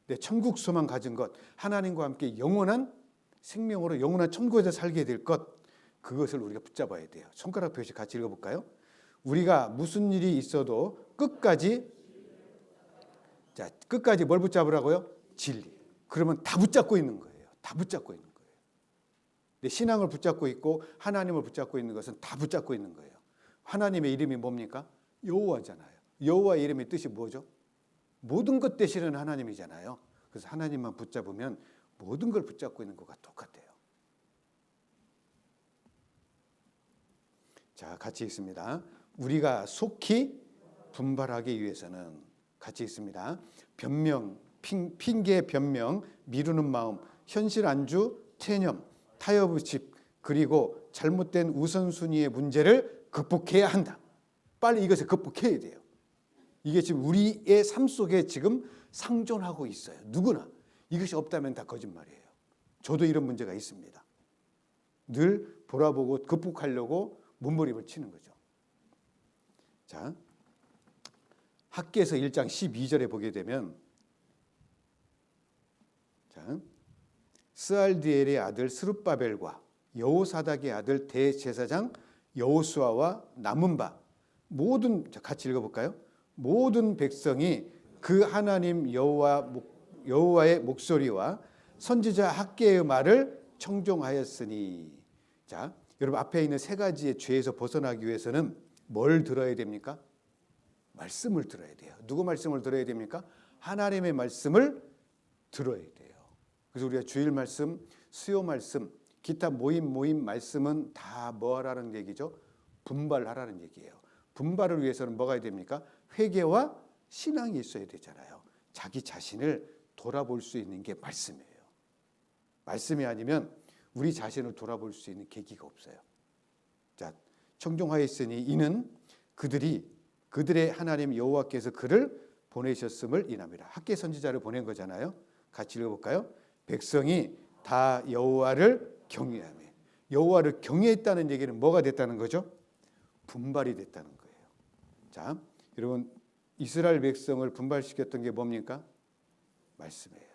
내 천국 소망 가진 것, 하나님과 함께 영원한 생명으로 영원한 천국에서 살게 될 것, 그것을 우리가 붙잡아야 돼요. 손가락 표시 같이 읽어볼까요? 우리가 무슨 일이 있어도 끝까지 뭘 붙잡으라고요? 진리. 그러면 다 붙잡고 있는 거예요. 다 붙잡고 있는 거예요. 내 신앙을 붙잡고 있고 하나님을 붙잡고 있는 것은 다 붙잡고 있는 거예요. 하나님의 이름이 뭡니까? 여호와잖아요. 여호와의 이름의 뜻이 뭐죠? 모든 것 되시는 하나님이잖아요. 그래서 하나님만 붙잡으면 모든 걸 붙잡고 있는 것과 똑같아요. 자, 같이 읽습니다. 우리가 속히 분발하기 위해서는 같이 읽습니다. 변명, 핑계 변명, 미루는 마음, 현실 안주, 체념, 타협의식, 그리고 잘못된 우선순위의 문제를 극복해야 한다. 빨리 이것을 극복해야 돼요. 이게 지금 우리의 삶 속에 지금 상존하고 있어요. 누구나. 이것이 없다면 다 거짓말이에요. 저도 이런 문제가 있습니다. 늘 돌아보고 극복하려고 몸부림을 치는 거죠. 자, 학개서 1장 12절에 보게 되면 자, 스알디엘의 아들 스룹바벨과 여호사닥의 아들 대제사장 여호수아와 남은 바 모든, 같이 읽어볼까요? 모든 백성이 그 하나님 여호와의 목소리와 선지자 학개의 말을 청종하였으니. 자, 여러분 앞에 있는 세 가지의 죄에서 벗어나기 위해서는 뭘 들어야 됩니까? 말씀을 들어야 돼요. 누구 말씀을 들어야 됩니까? 하나님의 말씀을 들어야 돼요. 그래서 우리가 주일 말씀, 수요 말씀, 기타 모임 말씀은 다 뭐 하라는 얘기죠? 분발하라는 얘기예요. 분발을 위해서는 뭐가 해야 됩니까? 회개와 신앙이 있어야 되잖아요. 자기 자신을 돌아볼 수 있는 게 말씀이에요. 말씀이 아니면 우리 자신을 돌아볼 수 있는 계기가 없어요. 자, 청종하였으니 이는 그들의 하나님 여호와께서 그를 보내셨음을 인함이라. 학개 선지자를 보낸 거잖아요. 같이 읽어볼까요? 백성이 다 여호와를 경외하며. 여호와를 경외했다는 얘기는 뭐가 됐다는 거죠? 분발이 됐다는 거예요. 자, 여러분 이스라엘 백성을 분발시켰던 게 뭡니까? 말씀이에요.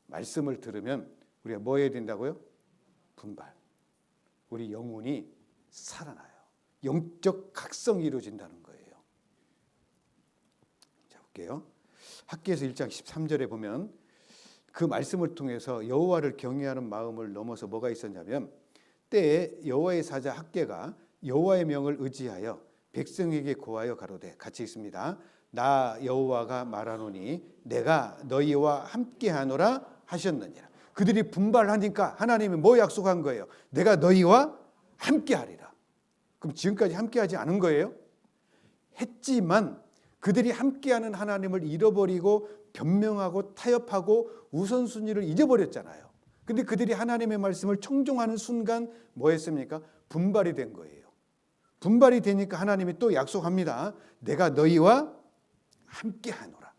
말씀을 들으면 우리가 뭐 해야 된다고요? 분발. 우리 영혼이 살아나요. 영적 각성이 이루어진다는 거예요. 자, 볼게요. 학개서 1장 13절에 보면 그 말씀을 통해서 여호와를 경외하는 마음을 넘어서 뭐가 있었냐면 때에 여호와의 사자 학개가 여호와의 명을 의지하여 백성에게 고하여 가로되, 같이 있습니다. 나 여호와가 말하노니 내가 너희와 함께하노라 하셨느니라. 그들이 분발하니까 하나님이 뭐 약속한 거예요? 내가 너희와 함께하리라. 그럼 지금까지 함께하지 않은 거예요? 했지만 그들이 함께하는 하나님을 잃어버리고 변명하고 타협하고 우선순위를 잊어버렸잖아요. 근데 그들이 하나님의 말씀을 청종하는 순간 뭐 했습니까? 분발이 된 거예요. 분발이 되니까 하나님이 또 약속합니다. 내가 너희와 함께하노라.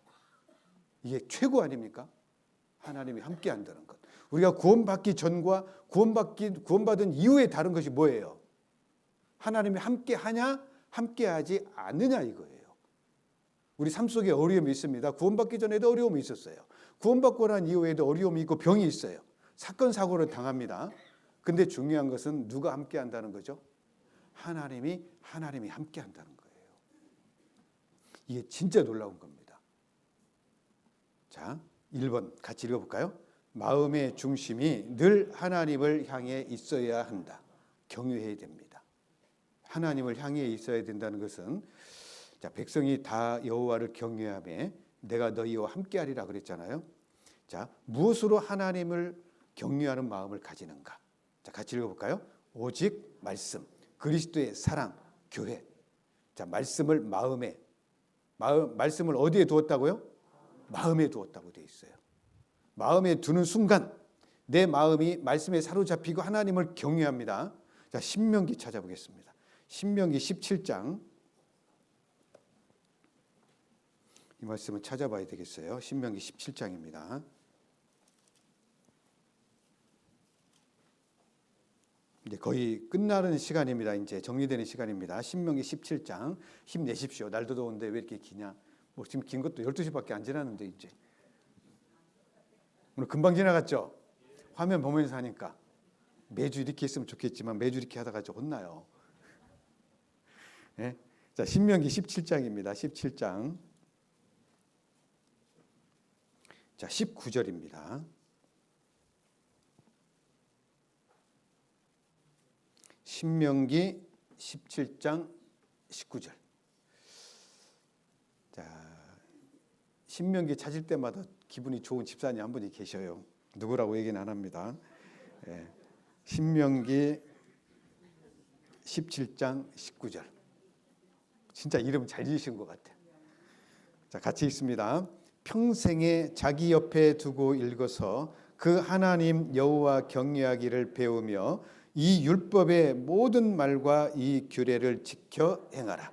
이게 최고 아닙니까? 하나님이 함께한다는 것. 우리가 구원받기 전과 구원받은 이후에 다른 것이 뭐예요? 하나님이 함께하냐 함께하지 않느냐 이거예요. 우리 삶 속에 어려움이 있습니다. 구원받기 전에도 어려움이 있었어요. 구원받고 난 이후에도 어려움이 있고 병이 있어요. 사건 사고를 당합니다. 근데 중요한 것은 누가 함께한다는 거죠? 하나님이 함께한다는 거예요. 이게 진짜 놀라운 겁니다. 자, 1번 같이 읽어볼까요? 마음의 중심이 늘 하나님을 향해 있어야 한다. 경외해야 됩니다. 하나님을 향해 있어야 된다는 것은, 자, 백성이 다 여호와를 경외하며 내가 너희와 함께하리라 그랬잖아요. 자, 무엇으로 하나님을 경외하는 마음을 가지는가? 자, 같이 읽어볼까요? 오직 말씀, 그리스도의 사랑, 교회. 자, 말씀을 말씀을 어디에 두었다고요? 마음에 두었다고 되어 있어요. 마음에 두는 순간 내 마음이 말씀에 사로잡히고 하나님을 경외합니다. 자, 신명기 찾아보겠습니다. 신명기 17장. 이 말씀을 찾아봐야 되겠어요. 신명기 17장입니다. 이제 거의 끝나는 시간입니다. 이제 정리되는 시간입니다. 신명기 17장. 힘내십시오. 날도 더운데 왜 이렇게 기냐? 뭐 지금 긴 것도 12시밖에 안 지났는데 이제. 오늘 금방 지나갔죠? 화면 보면서 하니까. 매주 이렇게 했으면 좋겠지만 매주 이렇게 하다가 좀 혼나요. 네? 자, 신명기 17장입니다. 17장. 자, 19절입니다. 신명기 17장 19절. 자, 신명기 찾을 때마다 기분이 좋은 집사님 한 분이 계셔요. 누구라고 얘기는 안 합니다. 예. 신명기 17장 19절. 진짜 이름 잘 지으신 것 같아요. 자, 같이 읽습니다. 평생에 자기 옆에 두고 읽어서 그 하나님 여호와 경외하기를 배우며 이 율법의 모든 말과 이 규례를 지켜 행하라.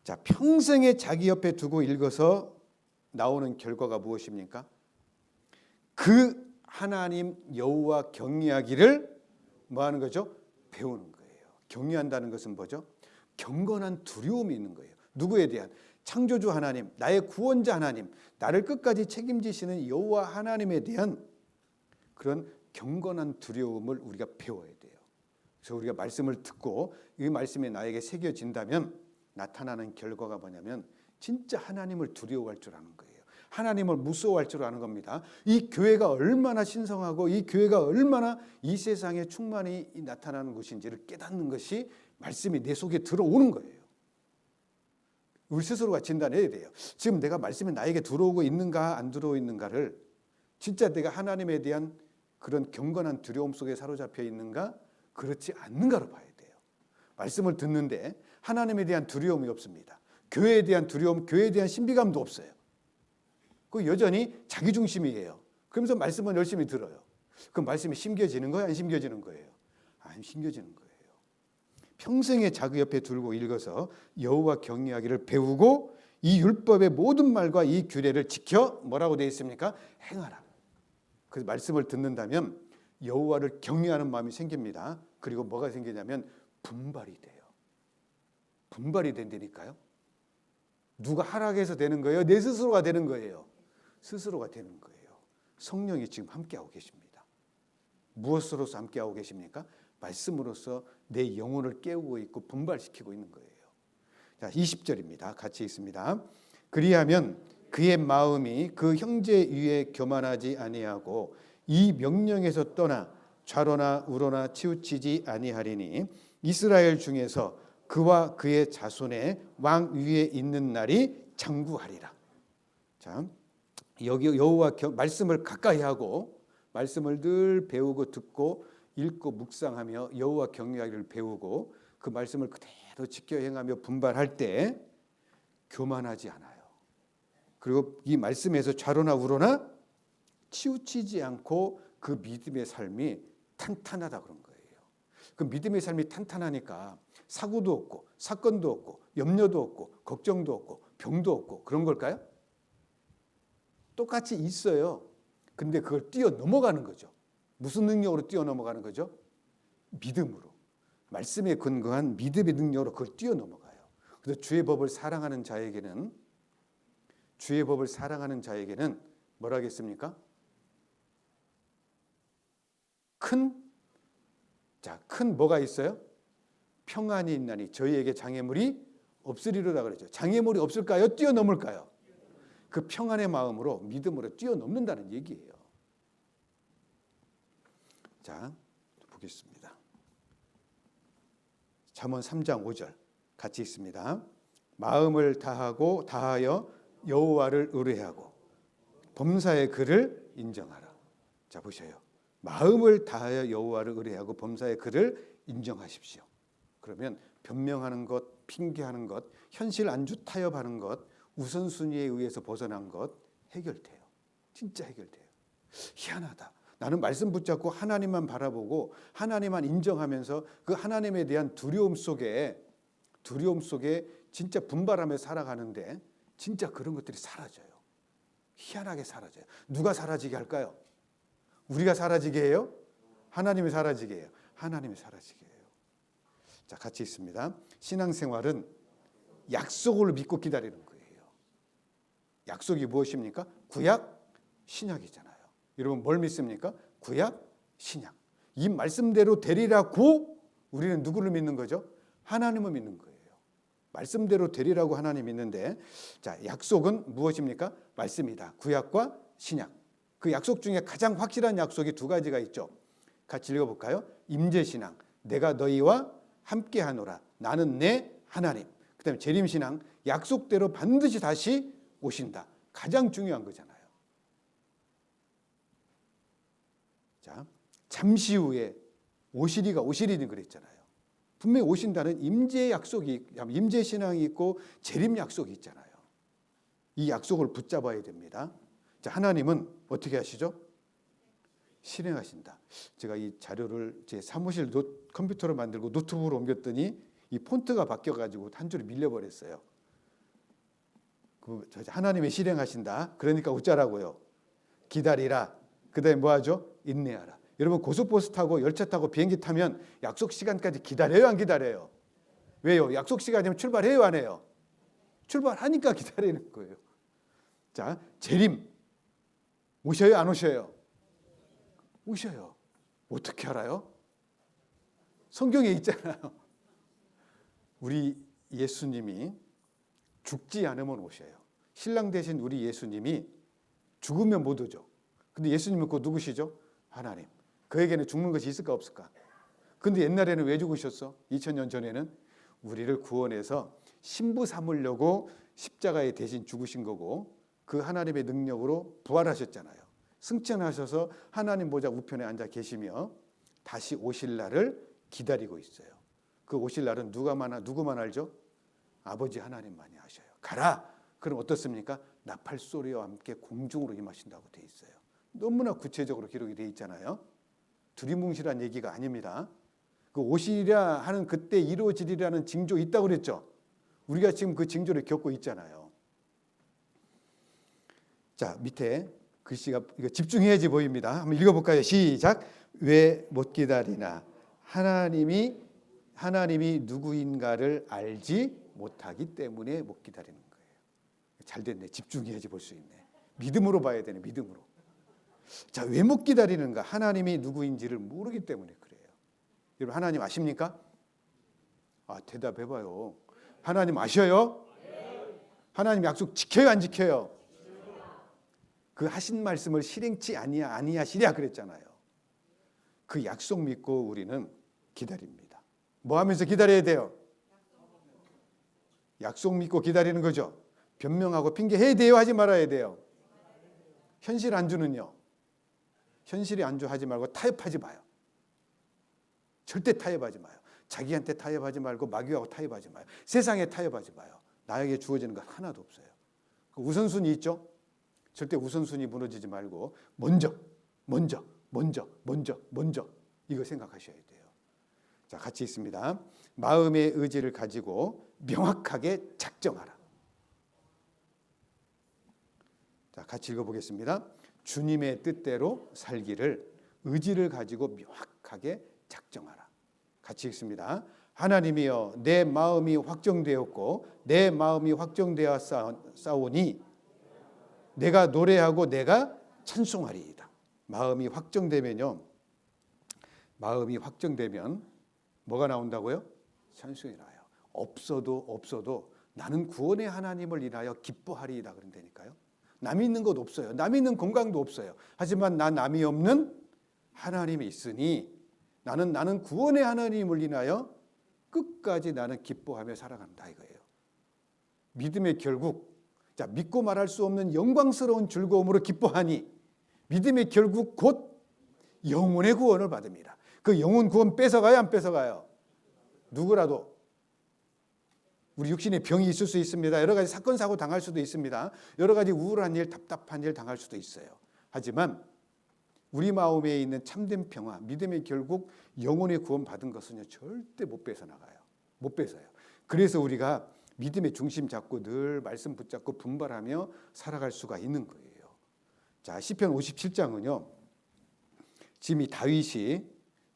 자, 평생에 자기 옆에 두고 읽어서 나오는 결과가 무엇입니까? 그 하나님 여호와 경외하기를 뭐 하는 거죠? 배우는 거예요. 경외한다는 것은 뭐죠? 경건한 두려움이 있는 거예요. 누구에 대한? 창조주 하나님, 나의 구원자 하나님, 나를 끝까지 책임지시는 여호와 하나님에 대한 그런 경건한 두려움을 우리가 배워야 돼요. 그래서 우리가 말씀을 듣고 이 말씀이 나에게 새겨진다면 나타나는 결과가 뭐냐면 진짜 하나님을 두려워할 줄 아는 거예요. 하나님을 무서워할 줄 아는 겁니다. 이 교회가 얼마나 신성하고 이 교회가 얼마나 이 세상에 충만히 나타나는 것인지를 깨닫는 것이 말씀이 내 속에 들어오는 거예요. 우리 스스로가 진단해야 돼요. 지금 내가 말씀이 나에게 들어오고 있는가 안 들어오고 있는가를 진짜 내가 하나님에 대한 그런 경건한 두려움 속에 사로잡혀 있는가 그렇지 않는가로 봐야 돼요. 말씀을 듣는데 하나님에 대한 두려움이 없습니다. 교회에 대한 두려움, 교회에 대한 신비감도 없어요. 그 여전히 자기중심이에요. 그러면서 말씀은 열심히 들어요. 그 말씀이 심겨지는 거예요? 안 심겨지는 거예요? 안 심겨지는 거예요. 평생에 자기 옆에 두고 읽어서 여호와 경외하기를 배우고 이 율법의 모든 말과 이 규례를 지켜 뭐라고 되어 있습니까? 행하라. 그 말씀을 듣는다면 여호와를 경외하는 마음이 생깁니다. 그리고 뭐가 생기냐면 분발이 돼요. 분발이 된다니까요. 누가 하락해서 되는 거예요? 내 스스로가 되는 거예요. 스스로가 되는 거예요. 성령이 지금 함께하고 계십니다. 무엇으로서 함께하고 계십니까? 말씀으로서 내 영혼을 깨우고 있고 분발시키고 있는 거예요. 자, 20절입니다. 같이 읽습니다. 그리하면 그의 마음이 그 형제 위에 교만하지 아니하고 이 명령에서 떠나 좌로나 우로나 치우치지 아니하리니 이스라엘 중에서 그와 그의 자손의 왕 위에 있는 날이 장구하리라. 자, 여기 여호와 말씀을 가까이 하고 말씀을 늘 배우고 듣고 읽고 묵상하며 여호와 경외하기를 배우고 그 말씀을 그대로 지켜 행하며 분발할 때 교만하지 않아요. 그리고 이 말씀에서 좌로나 우로나 치우치지 않고 그 믿음의 삶이 탄탄하다 그런 거예요. 그 믿음의 삶이 탄탄하니까 사고도 없고 사건도 없고 염려도 없고 걱정도 없고 병도 없고 그런 걸까요? 똑같이 있어요. 근데 그걸 뛰어넘어가는 거죠. 무슨 능력으로 뛰어넘어가는 거죠? 믿음으로. 말씀에 근거한 믿음의 능력으로 그걸 뛰어넘어가요. 그래서 주의 법을 사랑하는 자에게는 뭐라 하겠습니까? 큰 뭐가 있어요? 평안이 있나니 저희에게 장애물이 없으리로다 그러죠. 장애물이 없을까요? 뛰어넘을까요? 그 평안의 마음으로 믿음으로 뛰어넘는다는 얘기예요. 자, 보겠습니다. 잠언 3장 5절 같이 읽습니다. 마음을 다하여 여호와를 의뢰하고 범사의 그를 인정하라. 자, 보셔요. 마음을 다하여 여호와를 의뢰하고 범사의 그를 인정하십시오. 그러면 변명하는 것, 핑계하는 것, 현실 안주 타협하는 것, 우선순위에 의해서 벗어난 것 해결돼요. 진짜 해결돼요. 희한하다. 나는 말씀 붙잡고 하나님만 바라보고 하나님만 인정하면서 그 하나님에 대한 두려움 속에 진짜 분발하며 살아가는데 진짜 그런 것들이 사라져요. 희한하게 사라져요. 누가 사라지게 할까요? 우리가 사라지게 해요? 하나님이 사라지게 해요? 하나님이 사라지게 해요. 자, 같이 있습니다. 신앙생활은 약속을 믿고 기다리는 거예요. 약속이 무엇입니까? 구약, 신약이잖아요. 여러분 뭘 믿습니까? 구약, 신약. 이 말씀대로 되리라고 우리는 누구를 믿는 거죠? 하나님을 믿는 거예요. 말씀대로 되리라고 하나님 믿는데, 자, 약속은 무엇입니까? 말씀이다. 구약과 신약. 그 약속 중에 가장 확실한 약속이 두 가지가 있죠. 같이 읽어볼까요? 임재신앙, 내가 너희와 함께하노라. 나는 내 하나님. 그 다음에 재림신앙, 약속대로 반드시 다시 오신다. 가장 중요한 거잖아요. 자, 잠시 후에 오시리는 그랬잖아요. 분명히 오신다는 임재 약속이, 임재 신앙이 있고 재림 약속이 있잖아요. 이 약속을 붙잡아야 됩니다. 자, 하나님은 어떻게 하시죠? 실행하신다. 제가 이 자료를 제 사무실 컴퓨터로 만들고 노트북으로 옮겼더니 이 폰트가 바뀌어가지고 한 줄이 밀려버렸어요. 하나님이 실행하신다. 그러니까 웃자라고요. 기다리라. 그다음에 뭐하죠? 인내하라. 여러분 고속버스 타고 열차 타고 비행기 타면 약속 시간까지 기다려요, 안 기다려요? 왜요? 약속 시간이면 출발해요, 안 해요? 출발하니까 기다리는 거예요. 자, 재림 오셔요, 안 오셔요? 오셔요. 어떻게 알아요? 성경에 있잖아요. 우리 예수님이 죽지 않으면 오셔요. 신랑 대신 우리 예수님이 죽으면 못 오죠. 근데 예수님은 그 누구시죠? 하나님. 그에게는 죽는 것이 있을까 없을까? 근데 옛날에는 왜 죽으셨어? 2000년 전에는 우리를 구원해서 신부 삼으려고 십자가에 대신 죽으신 거고, 그 하나님의 능력으로 부활하셨잖아요. 승천하셔서 하나님 보좌 우편에 앉아 계시며 다시 오실 날을 기다리고 있어요. 그 오실 날은 누구만 알죠? 아버지 하나님만이 아셔요. 가라. 그럼 어떻습니까? 나팔 소리와 함께 공중으로 임하신다고 돼 있어요. 너무나 구체적으로 기록이 돼 있잖아요. 두리뭉실한 얘기가 아닙니다. 그 오시리라 하는 그때 이루어지리라는 징조 있다고 그랬죠. 우리가 지금 그 징조를 겪고 있잖아요. 자, 밑에 글씨가 이거 집중해야지 보입니다. 한번 읽어볼까요? 시작. 왜 못 기다리나? 하나님이 누구인가를 알지 못하기 때문에 못 기다리는 거예요. 잘 됐네. 집중해야지 볼 수 있네. 믿음으로 봐야 되네. 믿음으로. 자, 왜 못 기다리는가? 하나님이 누구인지를 모르기 때문에 그래요. 여러분 하나님 아십니까? 대답해봐요. 하나님 아셔요? 하나님 약속 지켜요, 안 지켜요? 그 하신 말씀을 실행치 아니하시랴 그랬잖아요. 그 약속 믿고 우리는 기다립니다. 뭐 하면서 기다려야 돼요? 약속 믿고 기다리는 거죠. 변명하고 핑계해야 돼요, 하지 말아야 돼요? 현실 안주는요. 현실이 안주하지 말고 타협하지 마요. 절대 타협하지 마요. 자기한테 타협하지 말고 마귀하고 타협하지 마요. 세상에 타협하지 마요. 나에게 주어지는 건 하나도 없어요. 그 우선순위 있죠? 절대 우선순위 무너지지 말고 먼저 이거 생각하셔야 돼요. 자, 같이 있습니다. 마음의 의지를 가지고 명확하게 작정하라. 자, 같이 읽어보겠습니다. 주님의 뜻대로 살기를 의지를 가지고 명확하게 작정하라. 같이 읽습니다. 하나님이여 내 마음이 확정되었고 내 마음이 확정되어 싸우니 내가 노래하고 내가 찬송하리이다. 마음이 확정되면 뭐가 나온다고요? 찬송이 나요. 없어도 나는 구원의 하나님을 인하여 기뻐하리이다 그런다니까요. 남이 있는 것 없어요. 남이 있는 건강도 없어요. 하지만 남이 없는 하나님이 있으니 나는 구원의 하나님을 인하여 끝까지 나는 기뻐하며 살아간다 이거예요. 믿음의 결국, 자, 믿고 말할 수 없는 영광스러운 즐거움으로 기뻐하니 믿음의 결국 곧 영혼의 구원을 받습니다. 그 영혼 구원 뺏어가요, 안 뺏어가요? 누구라도. 우리 육신에 병이 있을 수 있습니다. 여러 가지 사건 사고 당할 수도 있습니다. 여러 가지 우울한 일, 답답한 일 당할 수도 있어요. 하지만 우리 마음에 있는 참된 평화, 믿음의 결국 영혼의 구원 받은 것은요 절대 못 뺏어 나가요. 못 뺏어요. 그래서 우리가 믿음의 중심 잡고 늘 말씀 붙잡고 분발하며 살아갈 수가 있는 거예요. 자, 시편 57장은요 지금 이 다윗이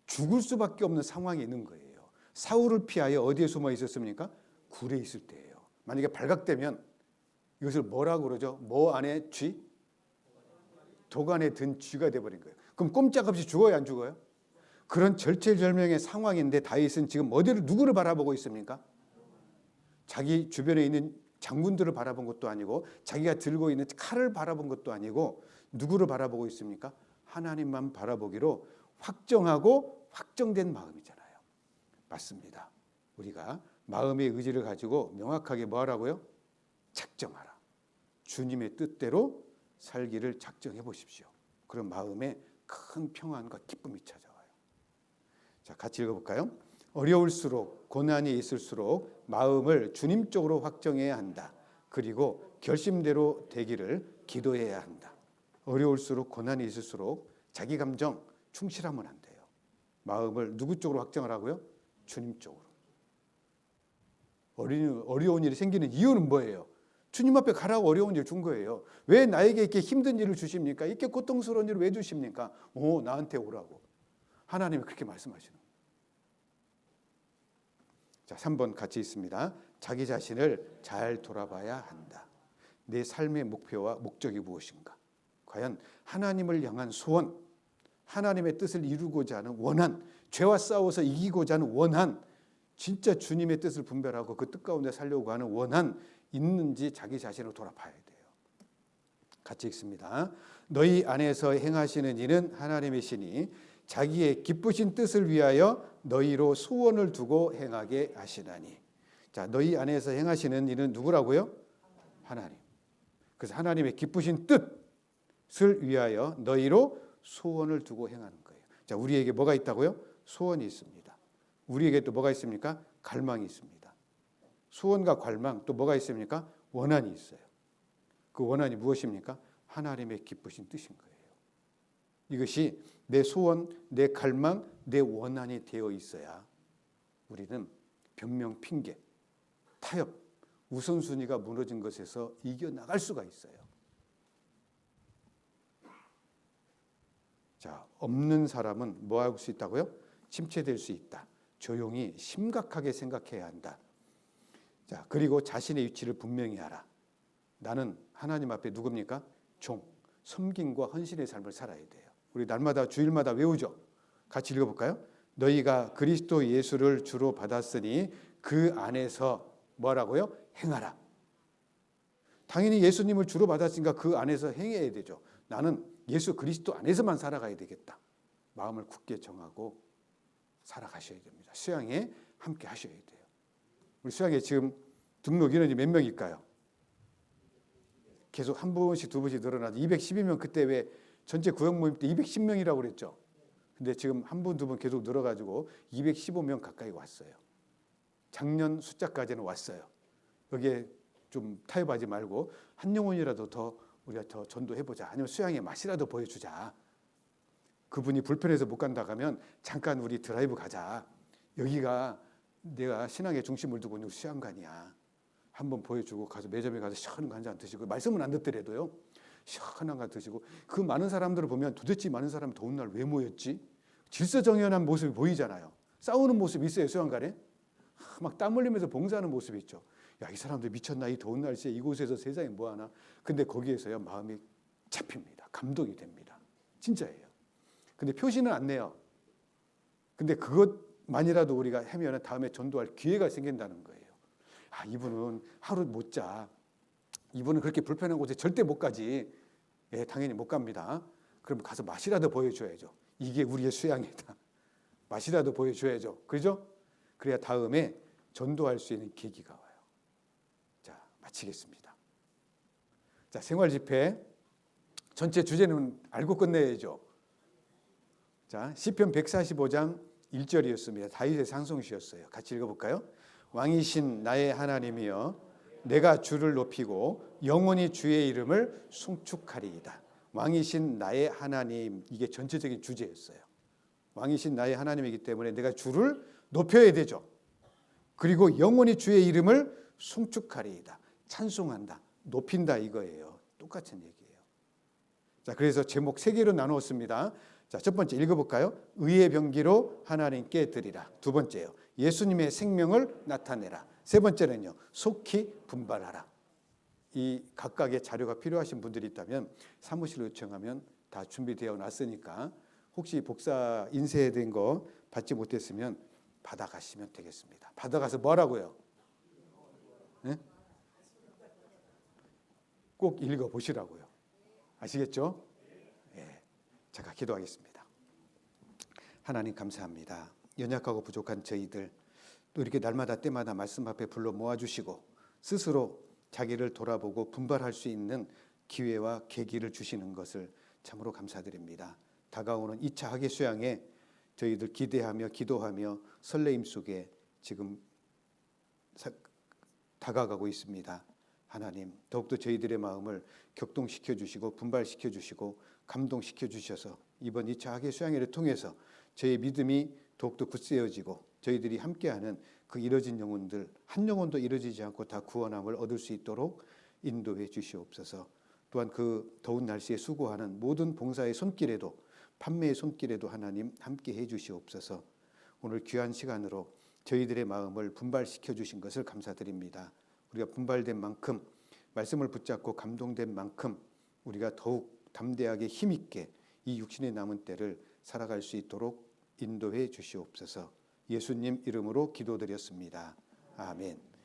죽을 수밖에 없는 상황이 있는 거예요. 사울을 피하여 어디에 숨어 있었습니까? 굴에 있을 때예요. 만약에 발각되면 이것을 뭐라고 그러죠? 뭐 안에 쥐? 독 안에 든 쥐가 돼버린 거예요. 그럼 꼼짝없이 죽어요, 안 죽어요? 그런 절체절명의 상황인데 다윗은 지금 누구를 바라보고 있습니까? 자기 주변에 있는 장군들을 바라본 것도 아니고 자기가 들고 있는 칼을 바라본 것도 아니고 누구를 바라보고 있습니까? 하나님만 바라보기로 확정하고 확정된 마음이잖아요. 맞습니다. 우리가 마음의 의지를 가지고 명확하게 뭐 하라고요? 작정하라. 주님의 뜻대로 살기를 작정해 보십시오. 그런 마음에 큰 평안과 기쁨이 찾아와요. 자, 같이 읽어볼까요? 어려울수록 고난이 있을수록 마음을 주님 쪽으로 확정해야 한다. 그리고 결심대로 되기를 기도해야 한다. 어려울수록 고난이 있을수록 자기 감정 충실하면 안 돼요. 마음을 누구 쪽으로 확정하라고요? 주님 쪽으로. 어려운 일이 생기는 이유는 뭐예요? 주님 앞에 가라고 어려운 일 준 거예요. 왜 나에게 이렇게 힘든 일을 주십니까? 이렇게 고통스러운 일을 왜 주십니까? 나한테 오라고. 하나님이 그렇게 말씀하시는 거예요. 자, 3번 같이 있습니다. 자기 자신을 잘 돌아봐야 한다. 내 삶의 목표와 목적이 무엇인가? 과연 하나님을 향한 소원, 하나님의 뜻을 이루고자 하는 원한, 죄와 싸워서 이기고자 하는 원한, 진짜 주님의 뜻을 분별하고 그 뜻 가운데 살려고 하는 원한 있는지 자기 자신을 돌아봐야 돼요. 같이 읽습니다. 너희 안에서 행하시는 일은 하나님이시니 자기의 기쁘신 뜻을 위하여 너희로 소원을 두고 행하게 하시나니. 자, 너희 안에서 행하시는 일은 누구라고요? 하나님. 그래서 하나님의 기쁘신 뜻을 위하여 너희로 소원을 두고 행하는 거예요. 자, 우리에게 뭐가 있다고요? 소원이 있습니다. 우리에게 또 뭐가 있습니까? 갈망이 있습니다. 소원과 갈망 또 뭐가 있습니까? 원한이 있어요. 그 원한이 무엇입니까? 하나님의 기쁘신 뜻인 거예요. 이것이 내 소원, 내 갈망, 내 원한이 되어 있어야 우리는 변명, 핑계, 타협, 우선순위가 무너진 것에서 이겨나갈 수가 있어요. 자, 없는 사람은 뭐 할 수 있다고요? 침체될 수 있다. 조용히 심각하게 생각해야 한다. 자, 그리고 자신의 위치를 분명히 알아. 나는 하나님 앞에 누굽니까? 종, 섬김과 헌신의 삶을 살아야 돼요. 우리 날마다 주일마다 외우죠. 같이 읽어볼까요? 너희가 그리스도 예수를 주로 받았으니 그 안에서 뭐라고요? 행하라. 당연히 예수님을 주로 받았으니까 그 안에서 행해야 되죠. 나는 예수 그리스도 안에서만 살아가야 되겠다. 마음을 굳게 정하고 살아가셔야 됩니다. 수양에 함께 하셔야 돼요. 우리 수양에 지금 등록 인원이 몇 명일까요? 계속 한 분씩 두 분씩 늘어나서 212명. 그때 왜 전체 구역 모임 때 210명이라고 그랬죠. 근데 지금 한 분 두 분 계속 늘어가지고 215명 가까이 왔어요. 작년 숫자까지는 왔어요. 여기에 좀 타협하지 말고 한 영혼이라도 더 우리가 더 전도해보자. 아니면 수양의 맛이라도 보여주자. 그분이 불편해서 못 간다 하면 잠깐 우리 드라이브 가자. 여기가 내가 신앙의 중심을 두고 있는 수양관이야. 한번 보여주고 가서 매점에 가서 시원한 거 한 잔 드시고, 말씀은 안 듣더라도요 시원한 거 드시고. 그 많은 사람들을 보면 도대체 많은 사람이 더운 날 왜 모였지? 질서정연한 모습이 보이잖아요. 싸우는 모습이 있어요. 수양관에 막 땀 흘리면서 봉사하는 모습이 있죠. 야, 이 사람들 미쳤나? 이 더운 날씨에 이곳에서 세상에 뭐하나? 근데 거기에서요 마음이 잡힙니다. 감동이 됩니다. 진짜예요. 근데 표시는 안 내요. 근데 그것만이라도 우리가 하면 다음에 전도할 기회가 생긴다는 거예요. 아, 이분은 하루 못 자. 이분은 그렇게 불편한 곳에 절대 못 가지. 예, 당연히 못 갑니다. 그럼 가서 맛이라도 보여줘야죠. 이게 우리의 수양이다. 맛이라도 보여줘야죠. 그죠? 그래야 다음에 전도할 수 있는 계기가 와요. 자, 마치겠습니다. 자, 생활 집회 전체 주제는 알고 끝내야죠. 자, 시편 145장 1절이었습니다. 다윗의 상송시였어요. 같이 읽어볼까요? 왕이신 나의 하나님이여, 내가 주를 높이고 영원히 주의 이름을 송축하리이다. 왕이신 나의 하나님, 이게 전체적인 주제였어요. 왕이신 나의 하나님이기 때문에 내가 주를 높여야 되죠. 그리고 영원히 주의 이름을 송축하리이다. 찬송한다, 높인다, 이거예요. 똑같은 얘기예요. 자, 그래서 제목 3개로 나누었습니다. 자, 첫 번째 읽어볼까요? 의의 병기로 하나님께 드리라. 두 번째요, 예수님의 생명을 나타내라. 세 번째는요, 속히 분발하라. 이 각각의 자료가 필요하신 분들이 있다면 사무실로 요청하면 다 준비되어 놨으니까 혹시 복사 인쇄된 거 받지 못했으면 받아가시면 되겠습니다. 받아가서 뭐라고요? 네? 꼭 읽어보시라고요. 아시겠죠? 예, 제가 기도하겠습니다. 하나님 감사합니다. 연약하고 부족한 저희들 또 이렇게 날마다 때마다 말씀 앞에 불러 모아주시고 스스로 자기를 돌아보고 분발할 수 있는 기회와 계기를 주시는 것을 참으로 감사드립니다. 다가오는 2차 학예 수양에 저희들 기대하며 기도하며 설레임 속에 지금 다가가고 있습니다. 하나님 더욱더 저희들의 마음을 격동시켜 주시고 분발시켜 주시고 감동시켜 주셔서 이번 2차 학예 수양회를 통해서 저희 믿음이 더욱더 굳세어지고 저희들이 함께하는 그 잃어진 영혼들 한 영혼도 잃어지지 않고 다 구원함을 얻을 수 있도록 인도해 주시옵소서. 또한 그 더운 날씨에 수고하는 모든 봉사의 손길에도 판매의 손길에도 하나님 함께해 주시옵소서. 오늘 귀한 시간으로 저희들의 마음을 분발시켜 주신 것을 감사드립니다. 우리가 분발된 만큼 말씀을 붙잡고 감동된 만큼 우리가 더욱 담대하게 힘있게 이 육신의 남은 때를 살아갈 수 있도록 인도해 주시옵소서. 예수님 이름으로 기도드렸습니다. 아멘.